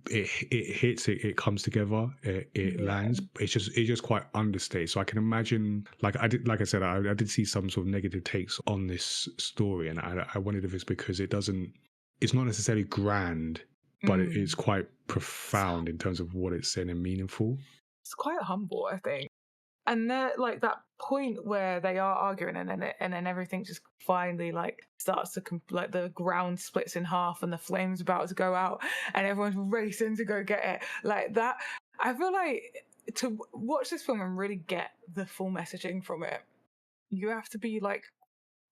it hits it comes together, it Yeah. lands. It's just quite understated. So I can imagine like I said, I did see some sort of negative takes on this story, and I wondered if it's because it's not necessarily grand, but it is Mm. quite profound in terms of what it's saying and meaningful. It's quite humble, I think. And they're like that point where they are arguing, and then everything just finally like starts to like the ground splits in half, and the flames about to go out, and everyone's racing to go get it. Like that, I feel like to watch this film and really get the full messaging from it, you have to be like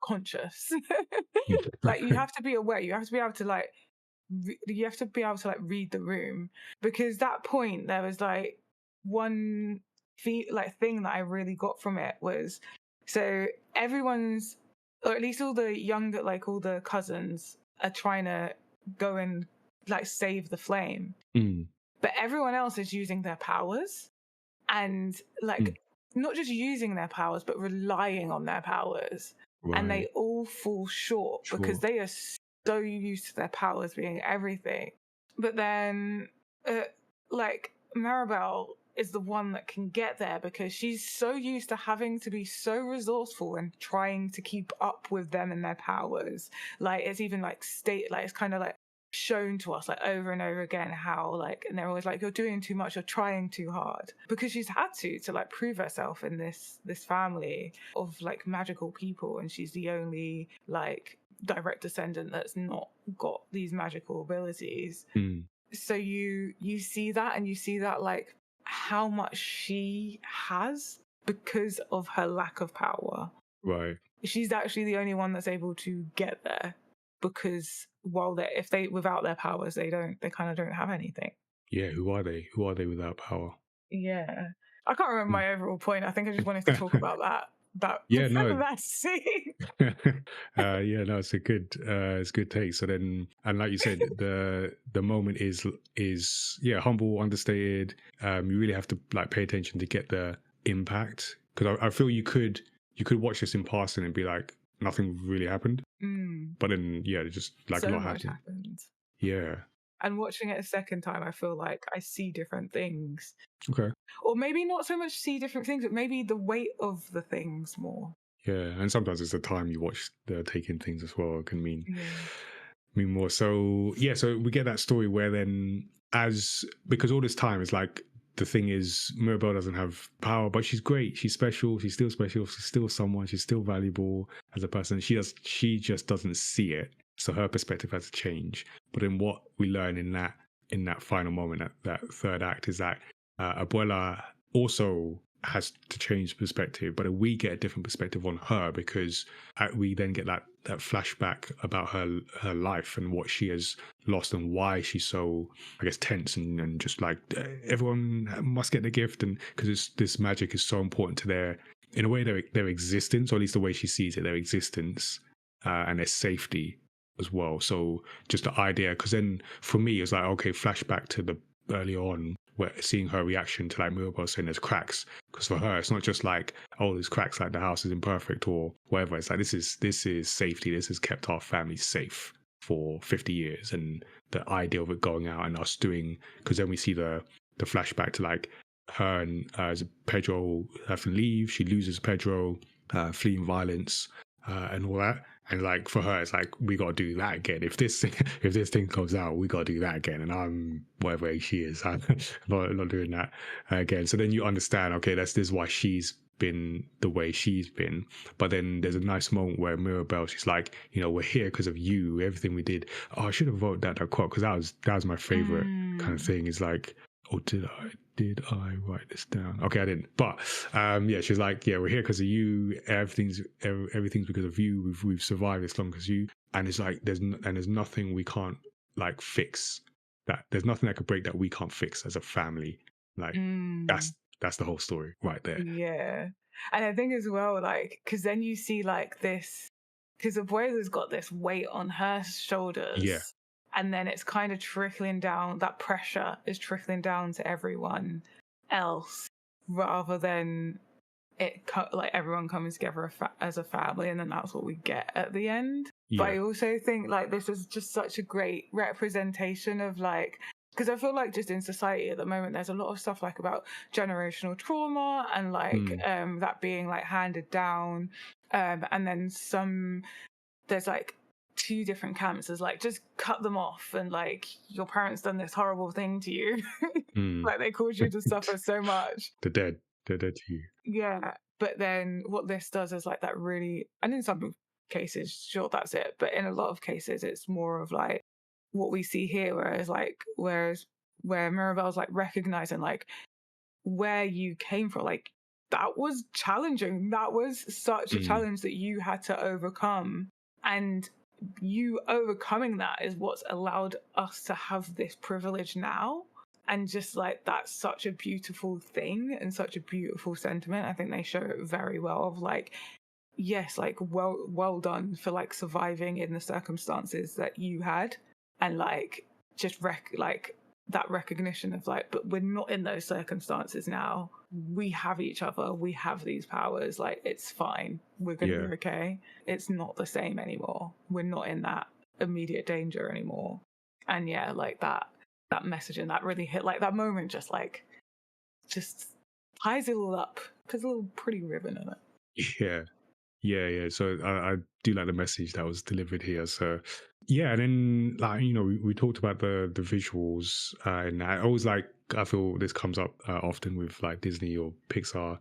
conscious. Like you have to be aware. You have to be able to like. You have to be able to like read the room, because that point there was like one thing that I really got from it was, so everyone's, or at least all the younger, like all the cousins are trying to go and like save the flame, Mm, but everyone else is using their powers, and mm, like not just using their powers but relying on their powers, and they right, all fall short because sure. they are so used to their powers being everything. But then like Maribel is the one that can get there because she's so used to having to be so resourceful and trying to keep up with them and their powers. Like it's even like like it's kind of like shown to us like over and over again how like, and they're always like, you're doing too much, you're trying too hard, because she's had to like prove herself in this family of like magical people, and she's the only like direct descendant that's not got these magical abilities. Mm, So you see that, and you see that like how much she has because of her lack of power. right. She's actually the only one that's able to get there, because while they, if they, without their powers, they kind of don't have anything. Yeah, who are they? Who are they without power? Yeah, I can't remember Mm. my overall point. I think I just wanted to talk about that Yeah, no. that scene. Yeah, no, it's a good take. So then, and like you said, the moment is yeah, humble, understated. You really have to like pay attention to get the impact, because I feel you could watch this in passing and be like nothing really happened, but then yeah, it's just like a So lot much happened. happened. Yeah. And watching it a second time, I feel like I see different things. Okay. Or maybe not so much see different things, but maybe the weight of the things more. Yeah, and sometimes it's the time you watch the taking things as well. It can Yeah. mean more. So yeah, so we get that story where then as because all this time is like the thing is Mirabelle doesn't have power, but she's great. She's special. She's still special. She's still someone. She's still valuable as a person. She just doesn't see it. So her perspective has to change. But then what we learn in that final moment, that third act, is that Abuela also has to change perspective, but we get a different perspective on her because we then get that flashback about her life and what she has lost and why she's so, I guess, tense and just like everyone must get the gift, and because this magic is so important to in a way their existence, or at least the way she sees it, their existence and their safety as well. So just the idea, because then for me it's like, okay, flashback to the early on where seeing her reaction to like Mirabelle saying there's cracks, because for her it's not just like, oh, there's cracks, like the house is imperfect or whatever. It's like this is safety. This has kept our family safe for 50 years, and the idea of it going out and us doing, because then we see the flashback to like her and Pedro have to leave. She loses Pedro, fleeing violence and all that. And like for her, it's like we got to do that again. If this if this thing comes out, we got to do that again. And I'm whatever age she is, I'm not doing that again. So then you understand, okay, this is why she's been the way she's been. But then there's a nice moment where Mirabelle, she's like, we're here because of you. Everything we did. Oh, I should have wrote that quote, because that was my favorite kind of thing. Is like, oh, did I write this down? Okay, I didn't. But yeah, she's like, yeah, we're here because of you. Everything's because of you. We've survived as long as you. And it's like there's nothing we can't like fix. That there's nothing that could break that we can't fix as a family. Like Mm. that's the whole story right there. Yeah. And I think as well, like, because then you see like this, because Abuela's got this weight on her Yeah. shoulders and then it's kind of trickling down, that pressure is trickling down to everyone else, rather than like everyone coming together as a family, and then that's what we get at the end. Yeah. But I also think like this is just such a great representation of like, because I feel like just in society at the moment there's a lot of stuff like about generational trauma and like that being like handed down, and then there's like two different camps. There's like, just cut them off, and like your parents done this horrible thing to you. Like they caused you to suffer so much. They're dead to you. Yeah, but then what this does is like that really, and in some cases, sure, that's it. But in a lot of cases, it's more of like what we see here, where Mirabelle's like recognizing like where you came from, like that was challenging. That was such a challenge that you had to overcome, and you overcoming that is what's allowed us to have this privilege now. And just like that's such a beautiful thing and such a beautiful sentiment. I think they show it very well of like, yes, like well done for like surviving in the circumstances that you had, and like just like that recognition of like, but we're not in those circumstances now. We have each other. We have these powers. Like it's fine. We're gonna be okay. It's not the same anymore. We're not in that immediate danger anymore. And yeah, like that message and that really hit, like that moment just ties it all up. There's a little pretty ribbon in it. Yeah. So I do like the message that was delivered here. So yeah, and then like we talked about the visuals, and I always I feel this comes up often with like Disney or Pixar.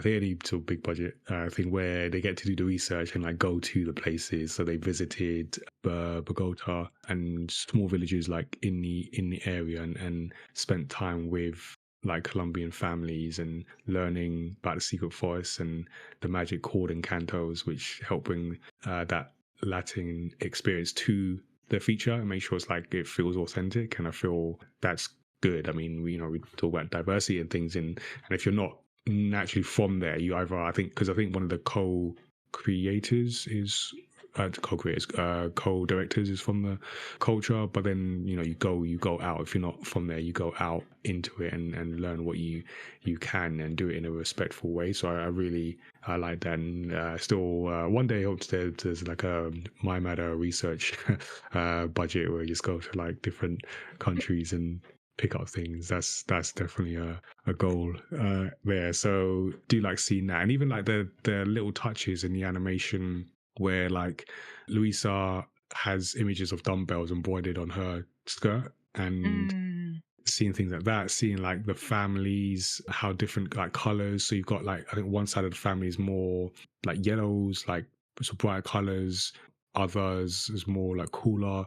They any sort of big budget thing where they get to do the research and like go to the places. So they visited Bogota and small villages like in the area, and spent time with like Colombian families and learning about the secret forests and the magic called Encantos, which help bring that Latin experience to the feature and make sure it's like it feels authentic. And I feel that's good. I mean, we talk about diversity and things, and if you're not naturally from there, you either, I think one of the co-creators is co-directors is from the culture, but then you go out. If you're not from there, you go out into it and learn what you can, and do it in a respectful way. So I like that, and still one day I hope there's like a My Matter research budget where you just go to like different countries and pick up things. That's definitely a goal there. So do like seeing that, and even like the little touches in the animation where like Luisa has images of dumbbells embroidered on her skirt, and seeing things like that, seeing like the families, how different like colors. So you've got like, I think one side of the family is more like yellows, like some bright colors. Others is more like cooler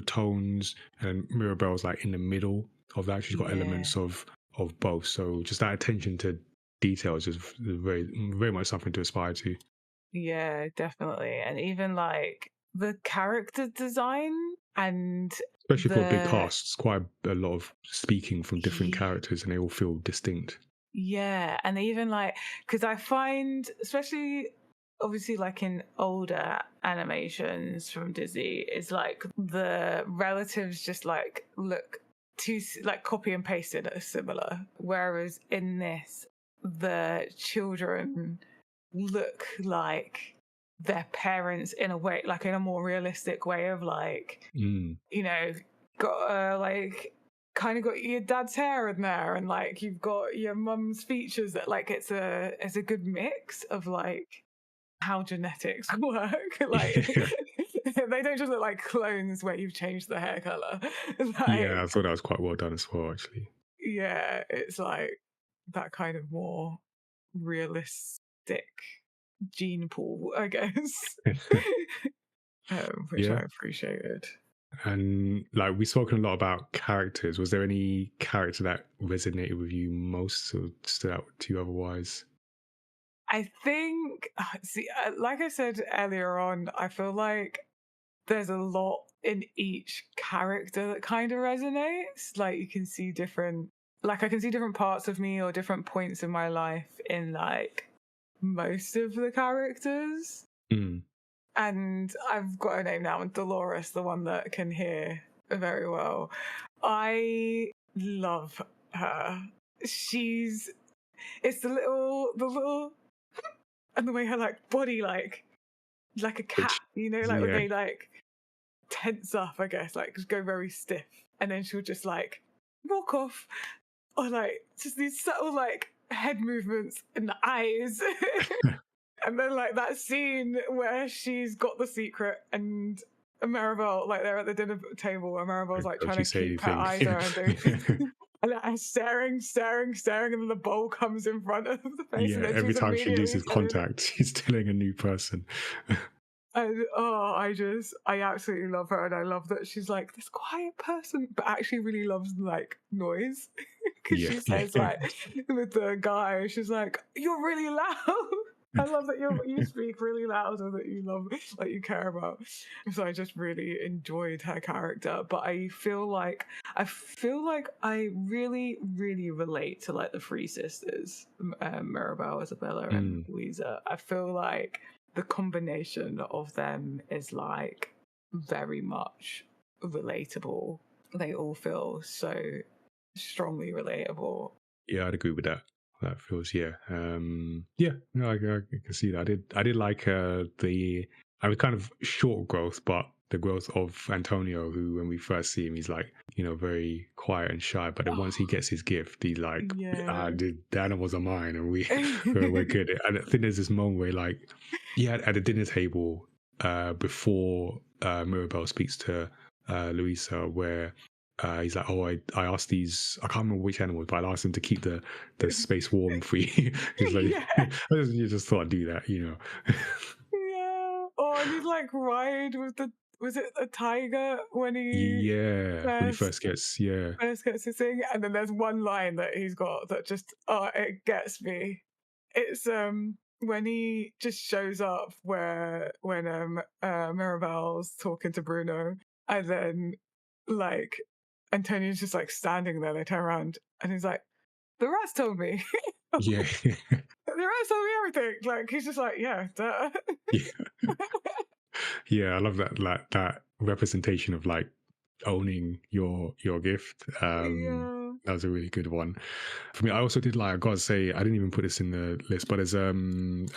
tones, and Mirabelle's like in the middle of that. She's got elements of both. So just that attention to details is very, very much something to aspire to. Yeah, definitely. And even like the character design, and especially for a big cast, it's quite a lot of speaking from different characters, and they all feel distinct. Yeah, and even like, because I find, especially obviously like in older animations from Disney, is like the relatives just like look too like copy and pasted are similar, whereas in this the children look like their parents in a way, like in a more realistic way of like got like kind of got your dad's hair in there, and like you've got your mum's features, that like it's a good mix of like how genetics work. Like they don't just look like clones where you've changed the hair color. Yeah, I thought that was quite well done as well, actually. Yeah, it's like that kind of more realistic gene pool, I guess. Which I appreciated. And like we've spoken a lot about characters. Was there any character that resonated with you most, or stood out to you otherwise? I think, like I said earlier on, I feel like there's a lot in each character that kind of resonates. Like you can see I can see different parts of me or different points in my life in like most of the characters. And I've got a name now, Dolores, the one that can hear very well. I love her. She's it's the little and the way her like body like a cat, Which, you know, like when yeah, they like tense up, I guess, like just go very stiff, and then she'll just like walk off, or like just these subtle like head movements in the eyes. And then like that scene where she's got the secret and Maribel, like they're at the dinner table and Maribel's like don't trying you to say keep her anything? eyes around her. And I'm staring, and then the bowl comes in front of the face, and Yeah, then every she's time she immediately loses contact, she's telling a new person. and I absolutely love her, and I love that she's like this quiet person, but actually really loves like noise. Because Yeah, she yeah. says like with the guy, she's like, "You're really loud." I love that you speak really loud and that you love like you care about. So I just really enjoyed her character, but I feel like I really really relate to like the three sisters, Mirabelle, Isabella, and Mm. Louisa. I feel like the combination of them is like very much relatable. They all feel so strongly relatable. Yeah, I'd agree with that. That feels, yeah, yeah. No, I can see that. I did like I was kind of short growth, but the growth of Antonio, who when we first see him, he's like, very quiet and shy. But then once he gets his gift, he's like, Yeah. the animals are mine, and we're good. And I think there's this moment where like, yeah, at the dinner table, before Mirabelle speaks to Louisa, where he's like, oh, I asked these, I can't remember which animals, but I asked them to keep the space warm for you. He's like, Yeah. you just thought I'd do that. Yeah. Oh, and he's like ride with was it a tiger when he Yeah, when he first first gets, yeah, first gets to sing? And then there's one line that he's got that just it gets me. It's when he just shows up when Mirabelle's talking to Bruno, and then like Antonio's just like standing there, they turn around and he's like, the rats told me. yeah, The rats told me everything. Like he's just like, yeah, duh. yeah, yeah. I love that, like that representation of like owning your gift. Yeah. That was a really good one for me. I also did like, I gotta say, I didn't even put this in the list, but there's a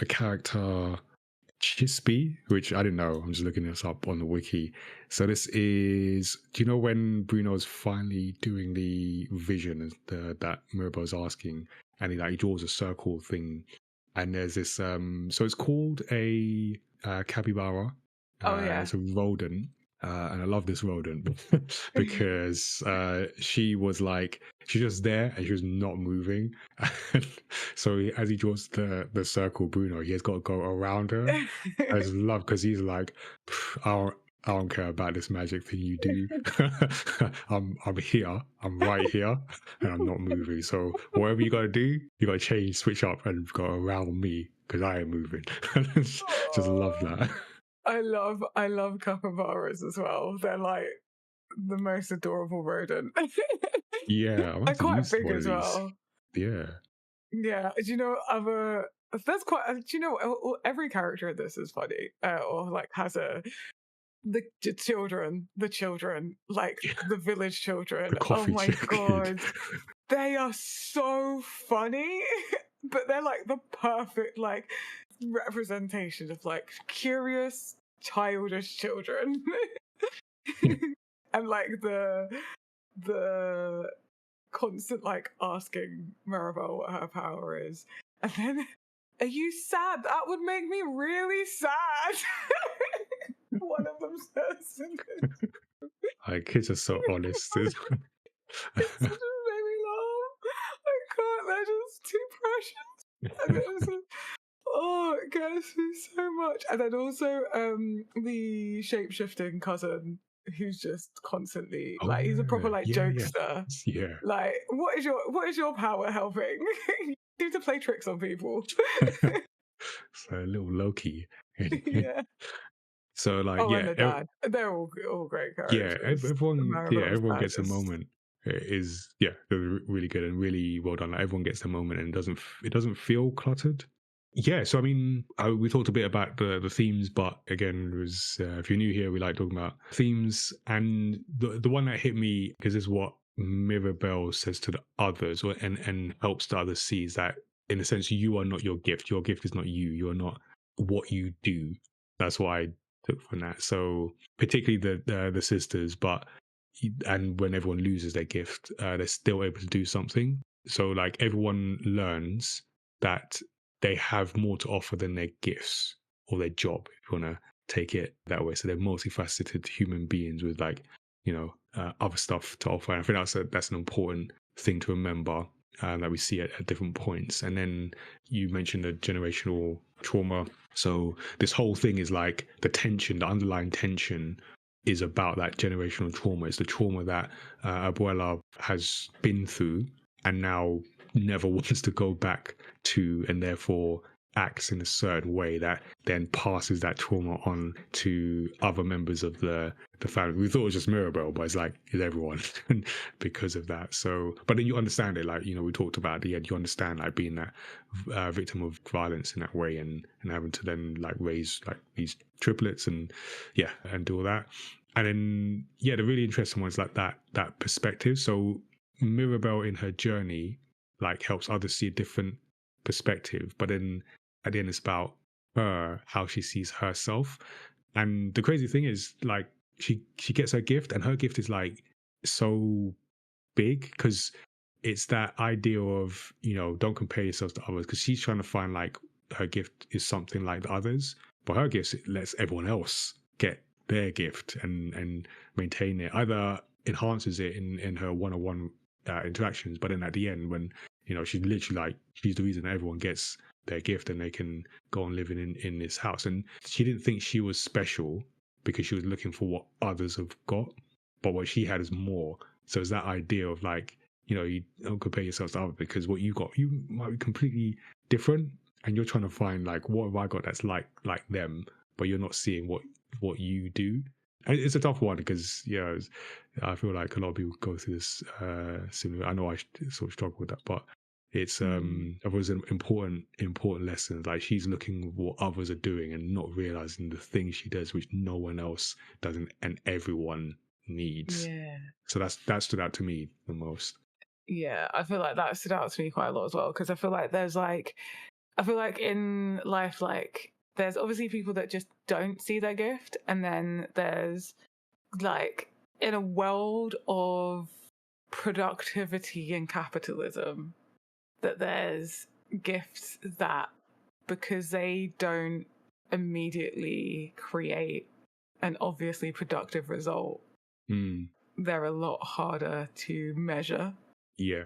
character Chispy, which I didn't know. I'm just looking this up on the wiki. So this is, do you know when Bruno's finally doing the vision that Mirabelle's asking, and he draws a circle thing, and there's this so it's called a capybara, Oh and yeah. it's a rodent. And I love this rodent because she was like, she's just there and she was not moving. So as he draws the circle, Bruno, he has got to go around her. I just love because he's like, I don't care about this magic thing you do. I'm here. I'm right here, and I'm not moving. So whatever you gotta do, you gotta change, switch up, and go around me because I am moving. Just love Oh, that. I love capybaras as well. They're like the most adorable rodent. Yeah, I They're want to quite use big one of as these. well. Yeah. Yeah. Do you know other? That's quite. Do you know every character in this is funny, or like has a the children, like the village children. The Oh coffee my kid. god, they are so funny, but they're like the perfect like representation of like curious childish children. And like the constant like asking Maribel what her power is, and then are you sad? That would make me really sad. One of them says, Like kids are so honest. it just made me laugh. I can't. They're just too precious. And it was, oh, it gets me so much. And then also the shape shifting cousin who's just constantly Oh like he's a proper yeah, like yeah, yeah, jokester. yeah. Like, what is your power helping? You need to play tricks on people. So a little Loki. Yeah. So like Oh, and yeah, the dad. They're all great yeah, characters. Maribel's everyone dad gets a is moment. It is yeah, they're really good and really well done. Like, everyone gets a moment and it doesn't feel cluttered. Yeah, so I mean, we talked a bit about the themes, but again, it was if you're new here, we like talking about themes, and the one that hit me because is what Mirabelle says to the others, and helps the others see is that in a sense, you are not your gift. Your gift is not you. You are not what you do. That's what I took from that. So particularly the sisters, but and when everyone loses their gift, they're still able to do something. So like everyone learns that they have more to offer than their gifts or their job, if you want to take it that way. So they're multifaceted human beings with like, other stuff to offer. And I think that's an important thing to remember that we see at different points. And then you mentioned the generational trauma. So this whole thing is like the tension, the underlying tension is about that generational trauma. It's the trauma that Abuela has been through and now never wants to go back to, and therefore acts in a certain way that then passes that trauma on to other members of the family. We thought it was just Mirabelle, but it's everyone because of that. So, but then you understand it, like, we talked about at the end, you understand like being that victim of violence in that way, and having to then like raise like these triplets and do all that. And then the really interesting ones like that perspective. So Mirabelle in her journey like helps others see a different perspective, but then at the end it's about her, how she sees herself. And the crazy thing is like she gets her gift, and her gift is like so big because it's that idea of don't compare yourselves to others, because she's trying to find like her gift is something like the others, but her gift lets everyone else get their gift and maintain it, either enhances it in her one-on-one interactions, but then at the end when she's literally like she's the reason everyone gets their gift and they can go on living in this house. And she didn't think she was special because she was looking for what others have got, but what she had is more. So it's that idea of like, you don't compare yourself to others, because what you got, you might be completely different, and you're trying to find like, what have I got that's like them, but you're not seeing what you do. And it's a tough one because I feel like a lot of people go through this similar. I know I sort of struggle with that, but it's it was an important lesson. Like she's looking at what others are doing and not realizing the things she does which no one else doesn't, and everyone needs. Yeah. So that stood out to me the most. Yeah, I feel like that stood out to me quite a lot as well, because I feel like in life, like there's obviously people that just don't see their gift, and then there's like in a world of productivity and capitalism that there's gifts that, because they don't immediately create an obviously productive result, they're a lot harder to measure. Yeah.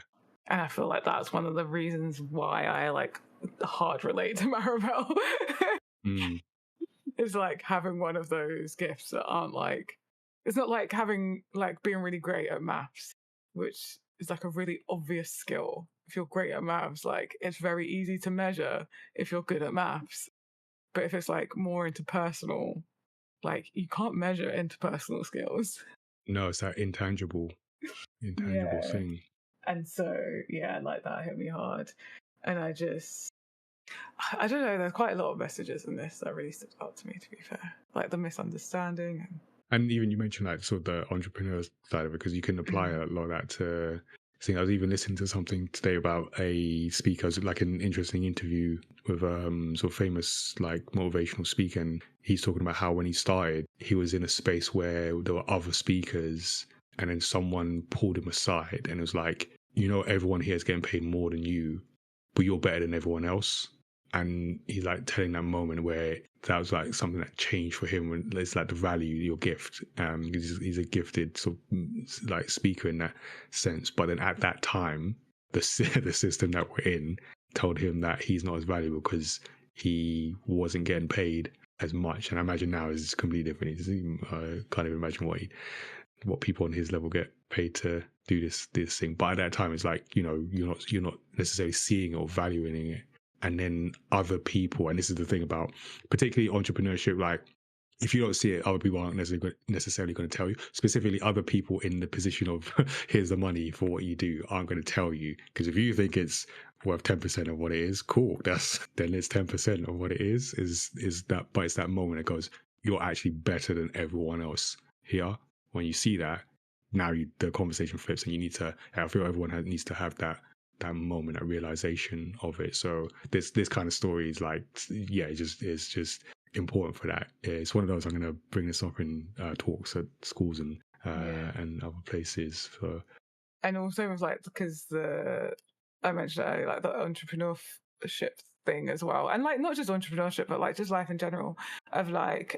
And I feel like that's one of the reasons why I like hard relate to Maribel. It's like having one of those gifts that aren't like, it's not like having like being really great at maths, which is like a really obvious skill. If you're great at maths, like it's very easy to measure if you're good at maths. But if it's like more interpersonal, like you can't measure interpersonal skills. No, it's that intangible Yeah. thing. And so, yeah, like that hit me hard. And I don't know, there's quite a lot of messages in this that really stood out to me, to be fair. Like the misunderstanding. And even you mentioned like sort of the entrepreneur side of it, because you can apply a lot of that to. I was even listening to something today about a speaker, like an interesting interview with sort of famous like motivational speaker, and he's talking about how when he started, he was in a space where there were other speakers, and then someone pulled him aside and it was like, everyone here is getting paid more than you, but you're better than everyone else. And he's like telling that moment where that was like something that changed for him, when it's like the value your gift. He's a gifted sort of like speaker in that sense, but then at that time, the system that we're in told him that he's not as valuable because he wasn't getting paid as much. And I imagine now is completely different. Can't even imagine what people on his level get paid to do this thing. But at that time, it's like you're not necessarily seeing or valuing it. And then other people, and this is the thing about particularly entrepreneurship, like if you don't see it, other people aren't necessarily going to tell you. Specifically, other people in the position of here's the money for what you do aren't going to tell you, because if you think it's worth 10% of what it is, cool. That's then it's 10% of what it is that. But it's that moment that goes, you're actually better than everyone else here. When you see that, now the conversation flips, and you need to. I feel everyone needs to have that moment, that realization of it. So this kind of story is like, yeah, it's just important for that. It's one of those I'm going to bring this up in talks at schools and other places. For and also with like because I mentioned earlier, like the entrepreneurship thing as well, and like not just entrepreneurship, but like just life in general, of like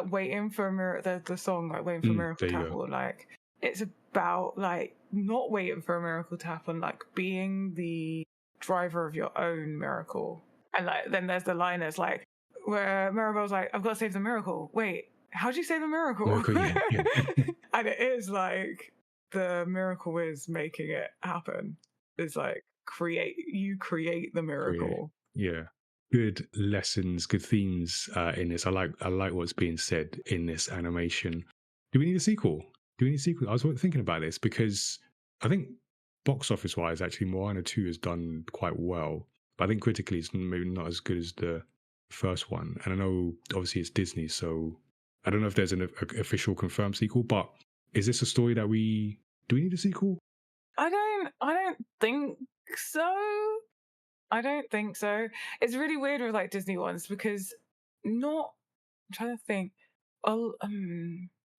waiting for a miracle. The song like waiting for a miracle to happen. Like it's about like not waiting for a miracle to happen, like being the driver of your own miracle. And like then there's the line that's like where Mirabelle's like, I've got to save the miracle. Wait, how'd you save the miracle? yeah. And it is like the miracle is making it happen. It's like create the miracle. Yeah. Good lessons, good themes in this. I like what's being said in this animation. Do we need a sequel? I was thinking about this because I think box office wise, actually, Moana 2 has done quite well. But I think critically, it's maybe not as good as the first one. And I know, obviously, it's Disney, so I don't know if there's an official confirmed sequel. But is this a story that do we need a sequel? I don't think so. I don't think so. It's really weird with like Disney ones because I'm trying to think.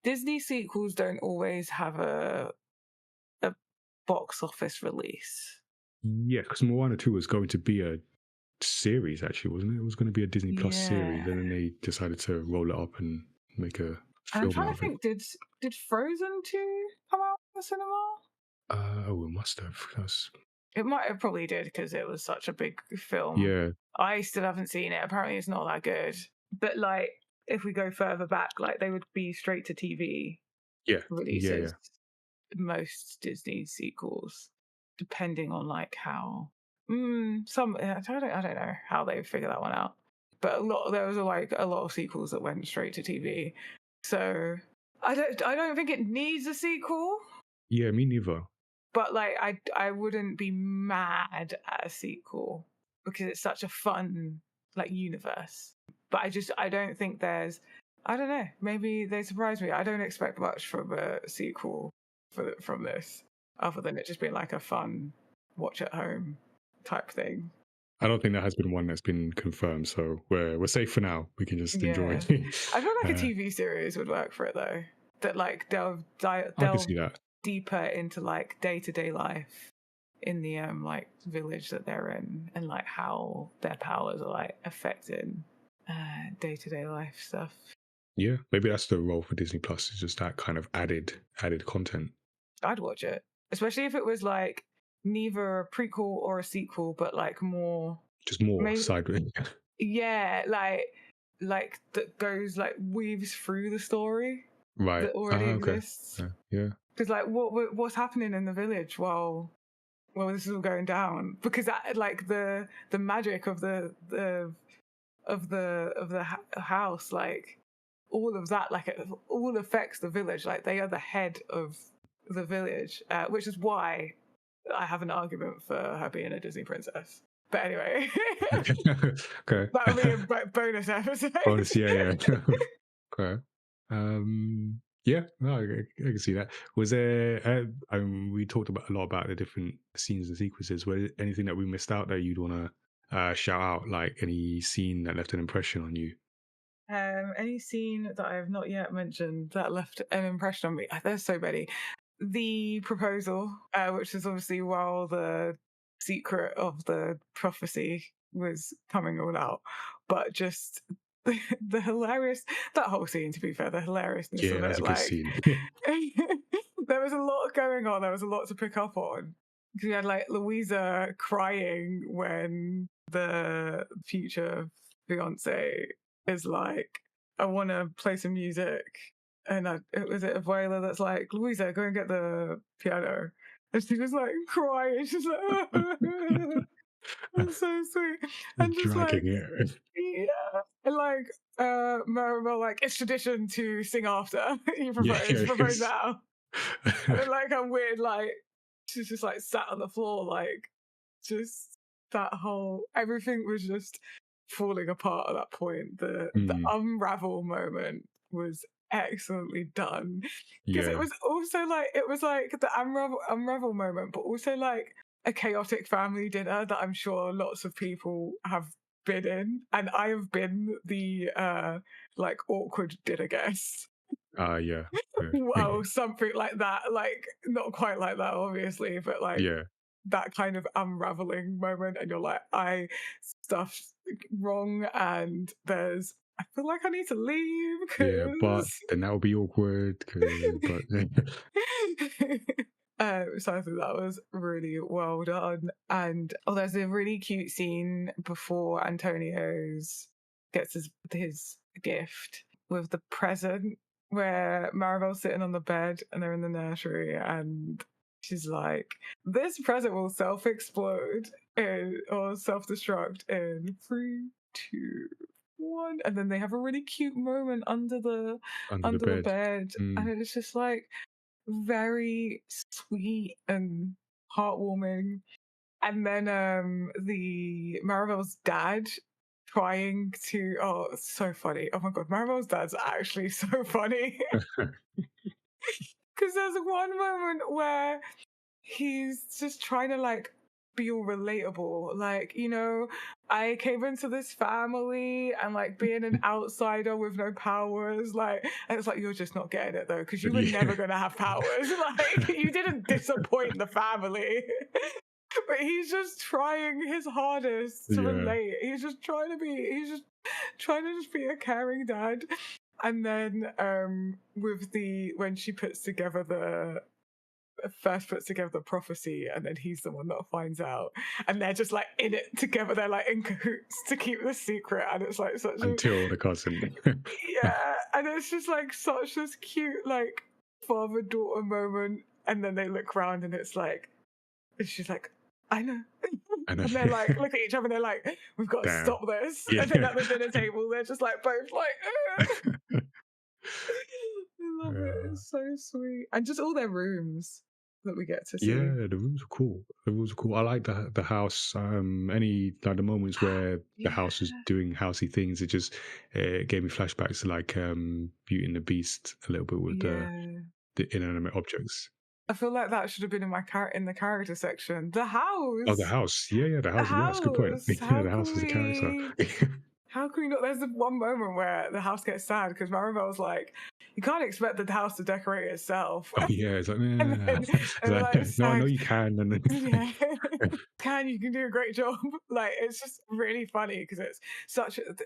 Disney sequels don't always have a box office release. Yeah, because Moana 2 was going to be a series, actually, wasn't it? It was going to be a Disney Plus series, and then they decided to roll it up and make a film. I'm trying to think, did Frozen 2 come out in the cinema? Oh, it must have. It might have probably did because it was such a big film. Yeah. I still haven't seen it. Apparently it's not that good. But like if we go further back, like they would be straight to TV releases. Yeah. Most Disney sequels, depending on like how some I don't know how they figure that one out. But there was like a lot of sequels that went straight to TV. So I don't think it needs a sequel. Yeah, me neither. But like I wouldn't be mad at a sequel because it's such a fun like universe. But I don't think there's, I don't know, maybe they surprise me. I don't expect much from a sequel from this, other than it just being like a fun watch at home type thing. I don't think there has been one that's been confirmed, so we're safe for now. We can just enjoy it. I feel like a TV series would work for it though. That like delve I can see that. deeper into like day-to-day life in the like village that they're in, and like how their powers are like affecting day-to-day life stuff. Yeah, maybe that's the role for Disney Plus, is just that kind of added content. I'd watch it, especially if it was like neither a prequel or a sequel, but like more sideways. Yeah, like that goes like weaves through the story that already exists. Yeah, because like what's happening in the village while this is all going down, because that like the magic of the house, like all of that, like it all affects the village. Like they are the head of the village, which is why I have an argument for her being a Disney princess. But anyway, okay, that'll be a bonus episode. Yeah. Okay. Yeah, no, I can see that. Was there? We talked a lot about the different scenes and sequences. Was there anything that we missed out that you'd want to shout out? Like any scene that left an impression on you? Any scene that I have not yet mentioned that left an impression on me? There's so many. The proposal, which is obviously while the secret of the prophecy was coming all out, but just the hilarious, that whole scene, to be fair, the hilariousness of it. That's a good scene. There was a lot going on. There was a lot to pick up on. Because you had like Louisa crying when the future fiance is like, I want to play some music. And was it Abuela that's like, Louisa, go and get the piano. And she was like crying. She's like, it's so sweet. And just like, it. yeah. And And like Maribel, like, it's tradition to sing after you Yeah, yeah, propose yes. now. And then like a weird like she's just like sat on the floor, like just that whole everything was just falling apart at that point. The Mm, unravel moment was excellently done because it yeah, was also like it was like the unravel moment, but also like a chaotic family dinner that I'm sure lots of people have been in, and I have been the like awkward dinner guest. yeah, Well, something like that, like not quite like that, obviously, but like yeah, that kind of unraveling moment, and you're like, I stuffed wrong, and I feel like I need to leave yeah. But because. then that would be awkward. But So I think that was really well done. And there's a really cute scene before Antonio's gets his gift with the present where Maribel's sitting on the bed and they're in the nursery and she's like, this present will self-explode or self-destruct in 3, 2, 1, and then they have a really cute moment under the under the bed. bed, Mm, and it's just like very sweet and heartwarming. And then the Maribel's dad trying to it's so funny. Oh my god, Maribel's dad's actually so funny. Because there's one moment where he's just trying to like be all relatable. Like, I came into this family and like being an outsider with no powers, like, and it's like, you're just not getting it though, because you were yeah, never going to have powers. Like, you didn't disappoint the family. But he's just trying his hardest to yeah. relate. He's just trying to just be a caring dad. And then when she first puts together the prophecy, and then he's the one that finds out, and they're just like in it together, they're like in cahoots to keep the secret, and it's like such a Until the cousin. yeah, and it's just like such this cute like father-daughter moment, and then they look around and it's like, and she's like, I know. I know. And they're like, look at each other and they're like, we've got to Damn. stop this. Yeah. And then at the dinner table, they're just like both like, I love it. Uh, It's so sweet. And just all their rooms that we get to see. yeah, the rooms are cool. The rooms are cool. I like the house. Any like the moments where the Yeah. house was doing housey things, it gave me flashbacks to like Beauty and the Beast a little bit with Yeah. the inanimate objects. I feel like that should have been in in the character section. The Oh, the house. house. Yeah, yeah, the The house. Yeah, that's a good point. house. Yeah, the house is a character. How can we not? There's one moment where the house gets sad because Maribel's like, you can't expect the house to decorate itself. Oh yeah, it's like, And nah. then It's and like, like no, I know sad. you can, and Yeah. then You can do a great job. Like, it's just really funny because it's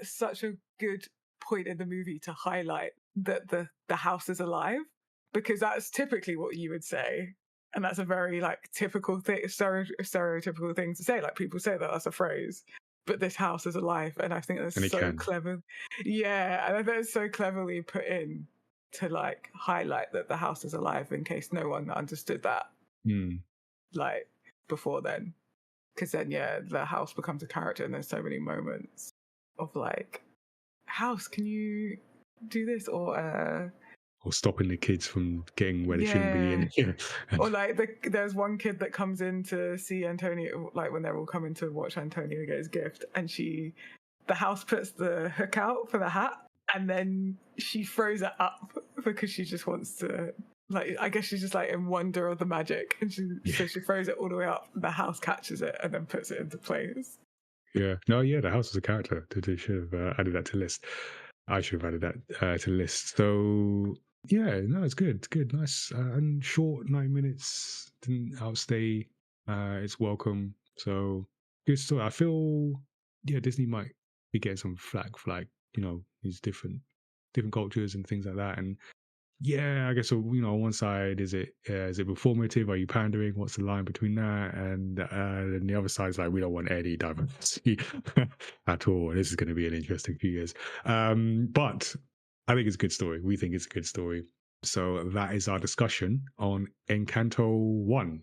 such a good point in the movie to highlight that the house is alive, because that's typically what you would say, and that's a very like typical thing, stereotypical thing to say. Like, people say that that's a phrase, but this house is alive, and I think that's and it so can. clever. Yeah, and I think it's so cleverly put in to like highlight that the house is alive in case no one understood that Mm. like before then, because then yeah, the house becomes a character, and there's so many moments of like, house, can you do this, or Or stopping the kids from getting where they shouldn't be, yeah, and yeah, or like there's one kid that comes in to see Antonio, like when they're all coming to watch Antonio get his gift, and the house puts the hook out for the hat, and then she throws it up because she just wants to, like, I guess she's just like in wonder of the magic, and yeah, so she throws it all the way up, the house catches it and then puts it into place. yeah. No, yeah, the house is a character. They should have added that to the list. I should have added that to the list. So yeah, no, it's good. It's good, nice and short. 9 minutes didn't outstay. It's welcome. So good story. I feel yeah, Disney might be getting some flack for like these different cultures and things like that. And yeah, I guess so. On one side, is it performative? Are you pandering? What's the line between that? And then the other side is like, we don't want any diversity at all. This is going to be an interesting few years. But I think it's a good story. We think it's a good story. So that is our discussion on Encanto 1.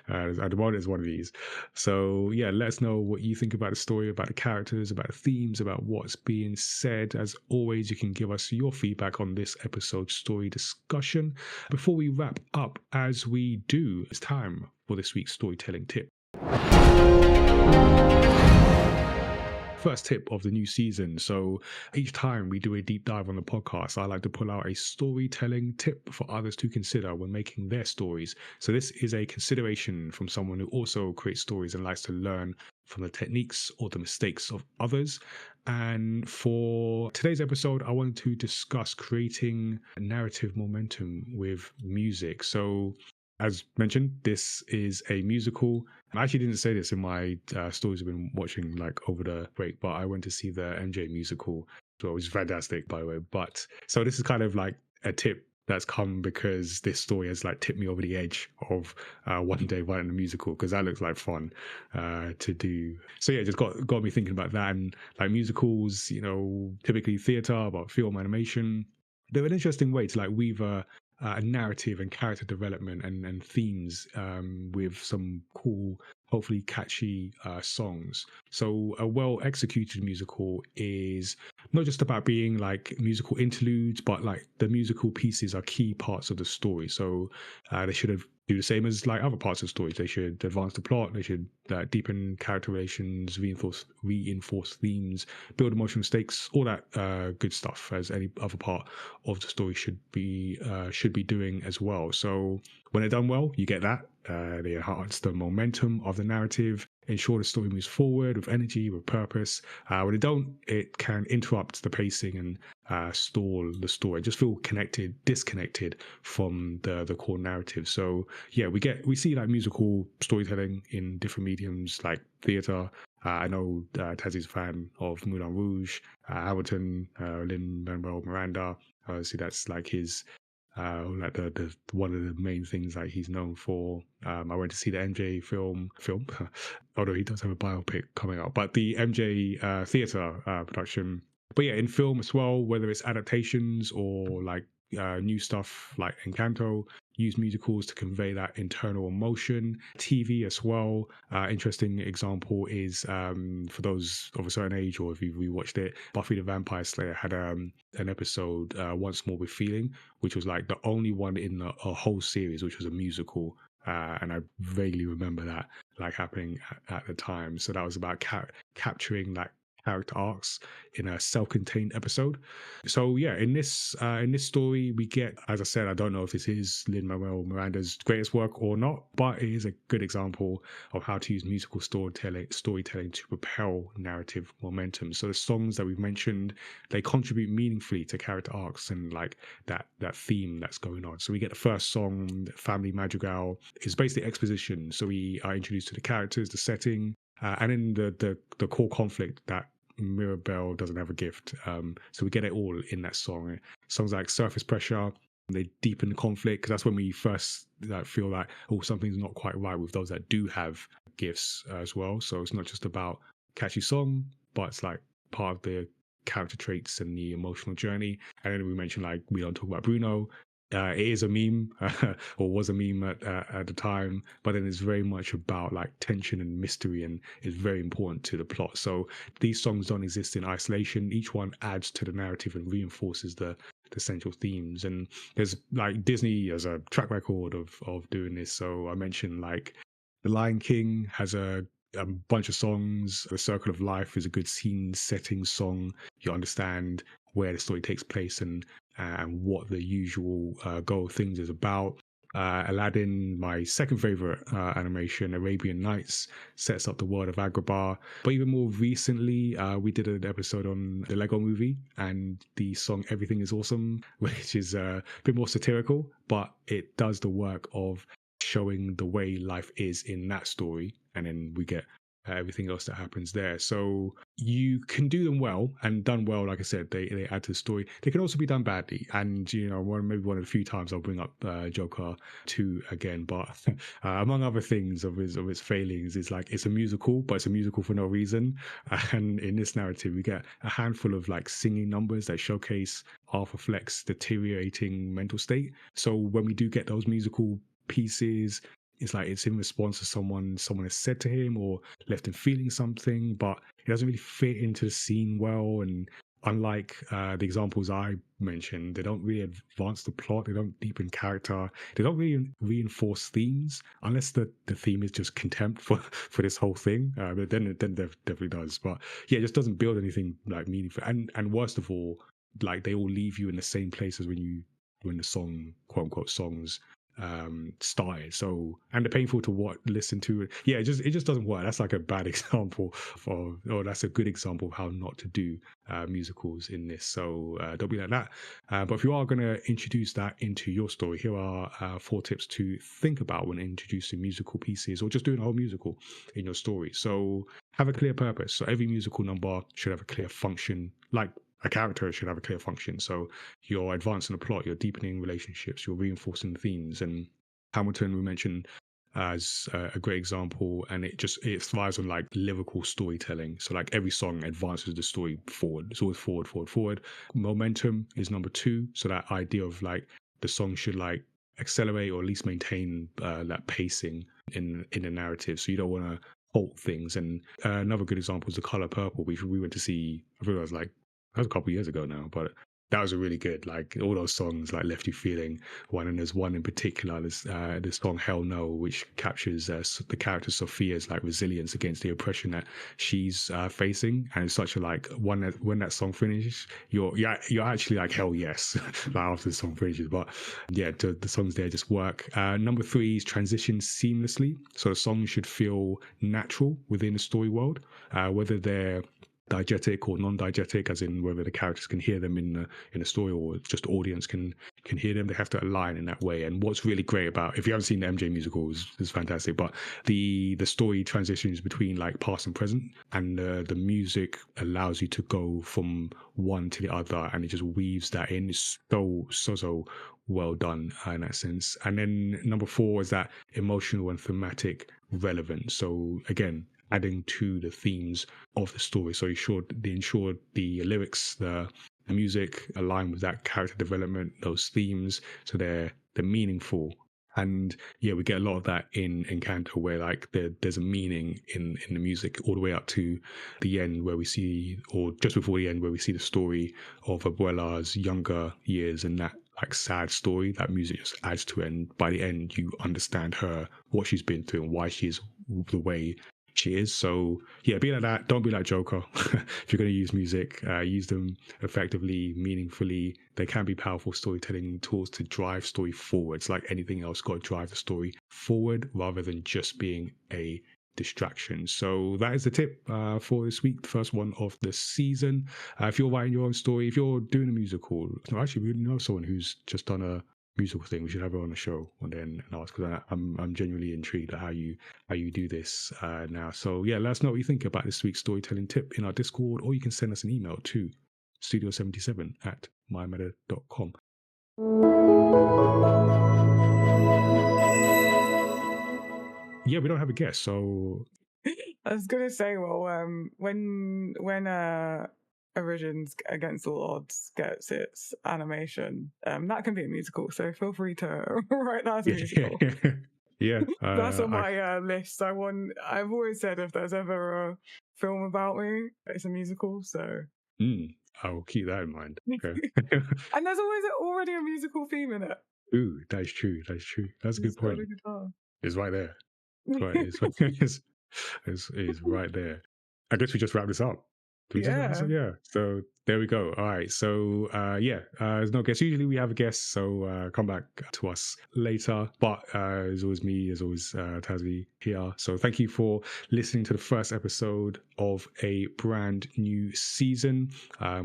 At the moment, it's one of these. So yeah, let us know what you think about the story, about the characters, about the themes, about what's being said. As always, you can give us your feedback on this episode's story discussion. Before we wrap up, as we do, it's time for this week's storytelling tip. First tip of the new season. So each time we do a deep dive on the podcast, I like to pull out a storytelling tip for others to consider when making their stories. So this is a consideration from someone who also creates stories and likes to learn from the techniques or the mistakes of others. And for today's episode, I wanted to discuss creating narrative momentum with music. So as mentioned, this is a musical. I actually didn't say this in my stories I've been watching like over the break, but I went to see the MJ musical, which is fantastic, by the way. But so this is kind of like a tip that's come because this story has like tipped me over the edge of one day writing a musical, because that looks like fun to do. So yeah, it just got me thinking about that. And like musicals, typically theater, about film animation, they're an interesting way to like weave a narrative and character development and themes with some cool, hopefully catchy songs. So a well executed musical is not just about being like musical interludes, but like the musical pieces are key parts of the story. So they should have do the same as like other parts of stories. They should advance the plot. They should deepen character relations, reinforce themes, build emotional stakes, all that good stuff, as any other part of the story should be doing as well. So when they're done well, you get that. They enhance the momentum of the narrative, ensure the story moves forward with energy, with purpose. When they don't, it can interrupt the pacing and stall the story. Just feel disconnected from the core narrative. So yeah, we see like musical storytelling in different mediums like theater. I know Tazzii's a fan of Moulin Rouge, Hamilton, Lin-Manuel Miranda. Obviously, that's like his like the one of the main things like he's known for. I went to see the MJ film, although he does have a biopic coming out, but the MJ theater production. But yeah, in film as well, whether it's adaptations or like new stuff like Encanto, use musicals to convey that internal emotion. TV as well. Interesting example is for those of a certain age, or if you've rewatched it, Buffy the Vampire Slayer had an episode, Once More with Feeling, which was like the only one in a whole series which was a musical. And I vaguely remember that like happening at the time. So that was about capturing like character arcs in a self-contained episode. So yeah, in this story, we get, as I said, I don't know if this is Lin-Manuel Miranda's greatest work or not, but it is a good example of how to use musical storytelling to propel narrative momentum. So the songs that we've mentioned, they contribute meaningfully to character arcs and like that theme that's going on. So we get the first song, Family Madrigal, is basically exposition. So we are introduced to the characters, the setting, and then the core conflict that Mirabelle doesn't have a gift. So we get it all in that song. Songs like Surface Pressure, they deepen the conflict, because that's when we first feel like, oh, something's not quite right with those that do have gifts as well. So it's not just about catchy song, but it's like part of the character traits and the emotional journey. And then we mentioned like We Don't Talk About Bruno. It is a meme, or was a meme at the time, but then it's very much about like tension and mystery, and is very important to the plot. So these songs don't exist in isolation. Each one adds to the narrative and reinforces the central themes. And there's like Disney as a track record of doing this. So I mentioned like The Lion King has a bunch of songs. The Circle of Life is a good scene setting song. You understand where the story takes place and what the usual goal of things is about. Aladdin, my second favorite animation, Arabian Nights, sets up the world of Agrabah. But even more recently, we did an episode on the Lego Movie and the song Everything is Awesome, which is a bit more satirical, but it does the work of showing the way life is in that story. And then we get everything else that happens there. So you can do them well, and done well, like I said, they add to the story. They can also be done badly, and maybe one of the few times I'll bring up Joker 2 again. But among other things of its failings is like it's a musical, but it's a musical for no reason. And in this narrative, we get a handful of like singing numbers that showcase Arthur Fleck's deteriorating mental state. So when we do get those musical pieces, it's like it's in response to someone has said to him or left him feeling something, but it doesn't really fit into the scene well. And unlike the examples I mentioned, they don't really advance the plot, they don't deepen character, they don't really reinforce themes, unless the theme is just contempt for this whole thing. But then it definitely does. But yeah, it just doesn't build anything like meaningful. And worst of all, like they all leave you in the same place as when the song, quote unquote, songs started. So, and they're painful to listen to. Yeah, it just doesn't work. That's like a bad example or that's a good example of how not to do musicals in this. So don't be like that. But if you are going to introduce that into your story, here are 4 tips to think about when introducing musical pieces or just doing a whole musical in your story. So have a clear purpose. So every musical number should have a clear function, like a character should have a clear function. So you're advancing the plot, you're deepening relationships, you're reinforcing the themes. And Hamilton we mentioned as a great example, and it thrives on like lyrical storytelling. So like every song advances the story forward. It's always forward, forward, forward. Momentum is number 2. So that idea of like the song should like accelerate or at least maintain that pacing in the narrative. So you don't want to halt things. And another good example is The Color Purple, which we went to see. I think it was like that was a couple of years ago now, but that was a really good. Like all those songs, like left you feeling one. And there's one in particular, this song "Hell No," which captures the character Sophia's like resilience against the oppression that she's facing. And it's such a like one that when that song finishes, you're actually like hell yes, like after the song finishes. But yeah, the songs there just work. Number 3 is transition seamlessly. So the song should feel natural within the story world, whether they're diegetic or non-diegetic, as in whether the characters can hear them in the story or just the audience can hear them. They have to align in that way. And what's really great about, if you haven't seen the MJ musical, is fantastic. But the story transitions between like past and present, and the music allows you to go from one to the other, and it just weaves that in. It's so well done in that sense. And then number 4 is that emotional and thematic relevance. So again, adding to the themes of the story. So ensure the lyrics, the music align with that character development, those themes, so they're meaningful. And yeah, we get a lot of that in Encanto, where like there's a meaning in the music all the way up to the end, where we see, or just before the end, where we see the story of Abuela's younger years, and that like sad story, that music just adds to it. And by the end, you understand her, what she's been through, and why she's the way she is. So yeah, be like that. Don't be like Joker. If you're going to use music, use them effectively, meaningfully. They can be powerful storytelling tools to drive story forward. It's like anything else, got to drive the story forward rather than just being a distraction. So that is the tip for this week, the first one of the season. If you're writing your own story, if you're doing a musical, actually we know someone who's just done a musical thing. We should have her on the show and then ask, because I'm genuinely intrigued at how you do this now. So yeah, let us know what you think about this week's storytelling tip in our Discord, or you can send us an email to studio77@mymeta.com. Yeah, we don't have a guest, so I was gonna say, well, when Origins Against All Odds gets its animation, that can be a musical. So feel free to write that as a musical. Yeah, That's on my list. I've always said if there's ever a film about me, it's a musical. So I'll keep that in mind. Okay. and there's always already a musical theme in it. Ooh, that is true. That's a good point. It's right there. It's right there. I guess we just wrap this up. Yeah. So there we go. All right. So there's no guest. Usually we have a guest, so come back to us later. But it's always me, as always, Tazziii here. So thank you for listening to the first episode of a brand new season.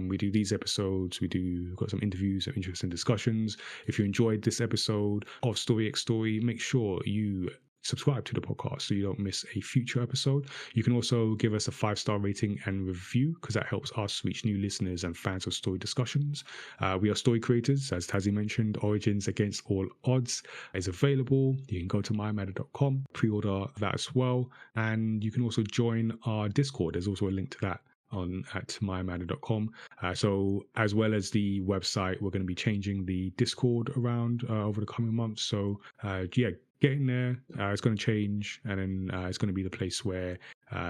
We do these episodes. We've got some interviews, some interesting discussions. If you enjoyed this episode of Story X Story, make sure you subscribe to the podcast so you don't miss a future episode. You can also give us a 5-star rating and review, because that helps us reach new listeners and fans of story discussions. We are story creators, as Tazziii mentioned. Origins Against All Odds is available. You can go to mymatter.com, pre-order that as well, and you can also join our Discord. There's also a link to that on at mymatter.com. So as well as the website, we're going to be changing the Discord around over the coming months. So yeah, get in there. It's going to change, and then it's going to be the place where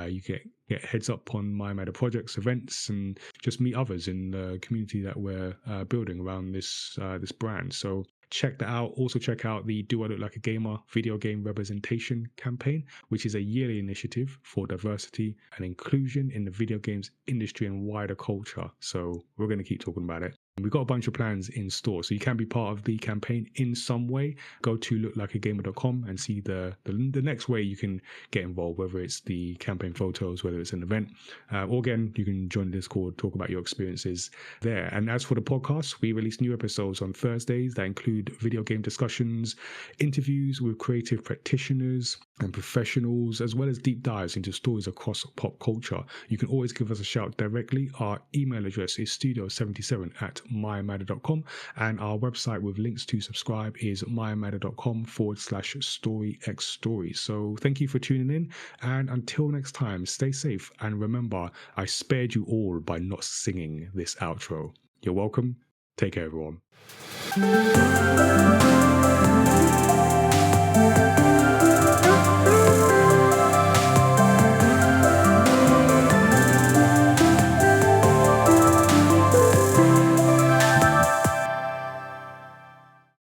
you get heads up on My Matter projects, events, and just meet others in the community that we're building around this brand. So check that out. Also check out the Do I Look Like a Gamer video game representation campaign, which is a yearly initiative for diversity and inclusion in the video games industry and wider culture. So we're going to keep talking about it. We've got a bunch of plans in store, so you can be part of the campaign in some way. Go to looklikeagamer.com and see the next way you can get involved, whether it's the campaign photos, whether it's an event, or again, you can join the Discord, talk about your experiences there. And as for the podcast, we release new episodes on Thursdays that include video game discussions, interviews with creative practitioners and professionals, as well as deep dives into stories across pop culture. You can always give us a shout directly. Our email address is studio77@mymatter.com, and our website with links to subscribe is mymatter.com/storyxstory. So thank you for tuning in, and until next time, stay safe, and remember, I spared you all by not singing this outro. You're welcome. Take care, everyone.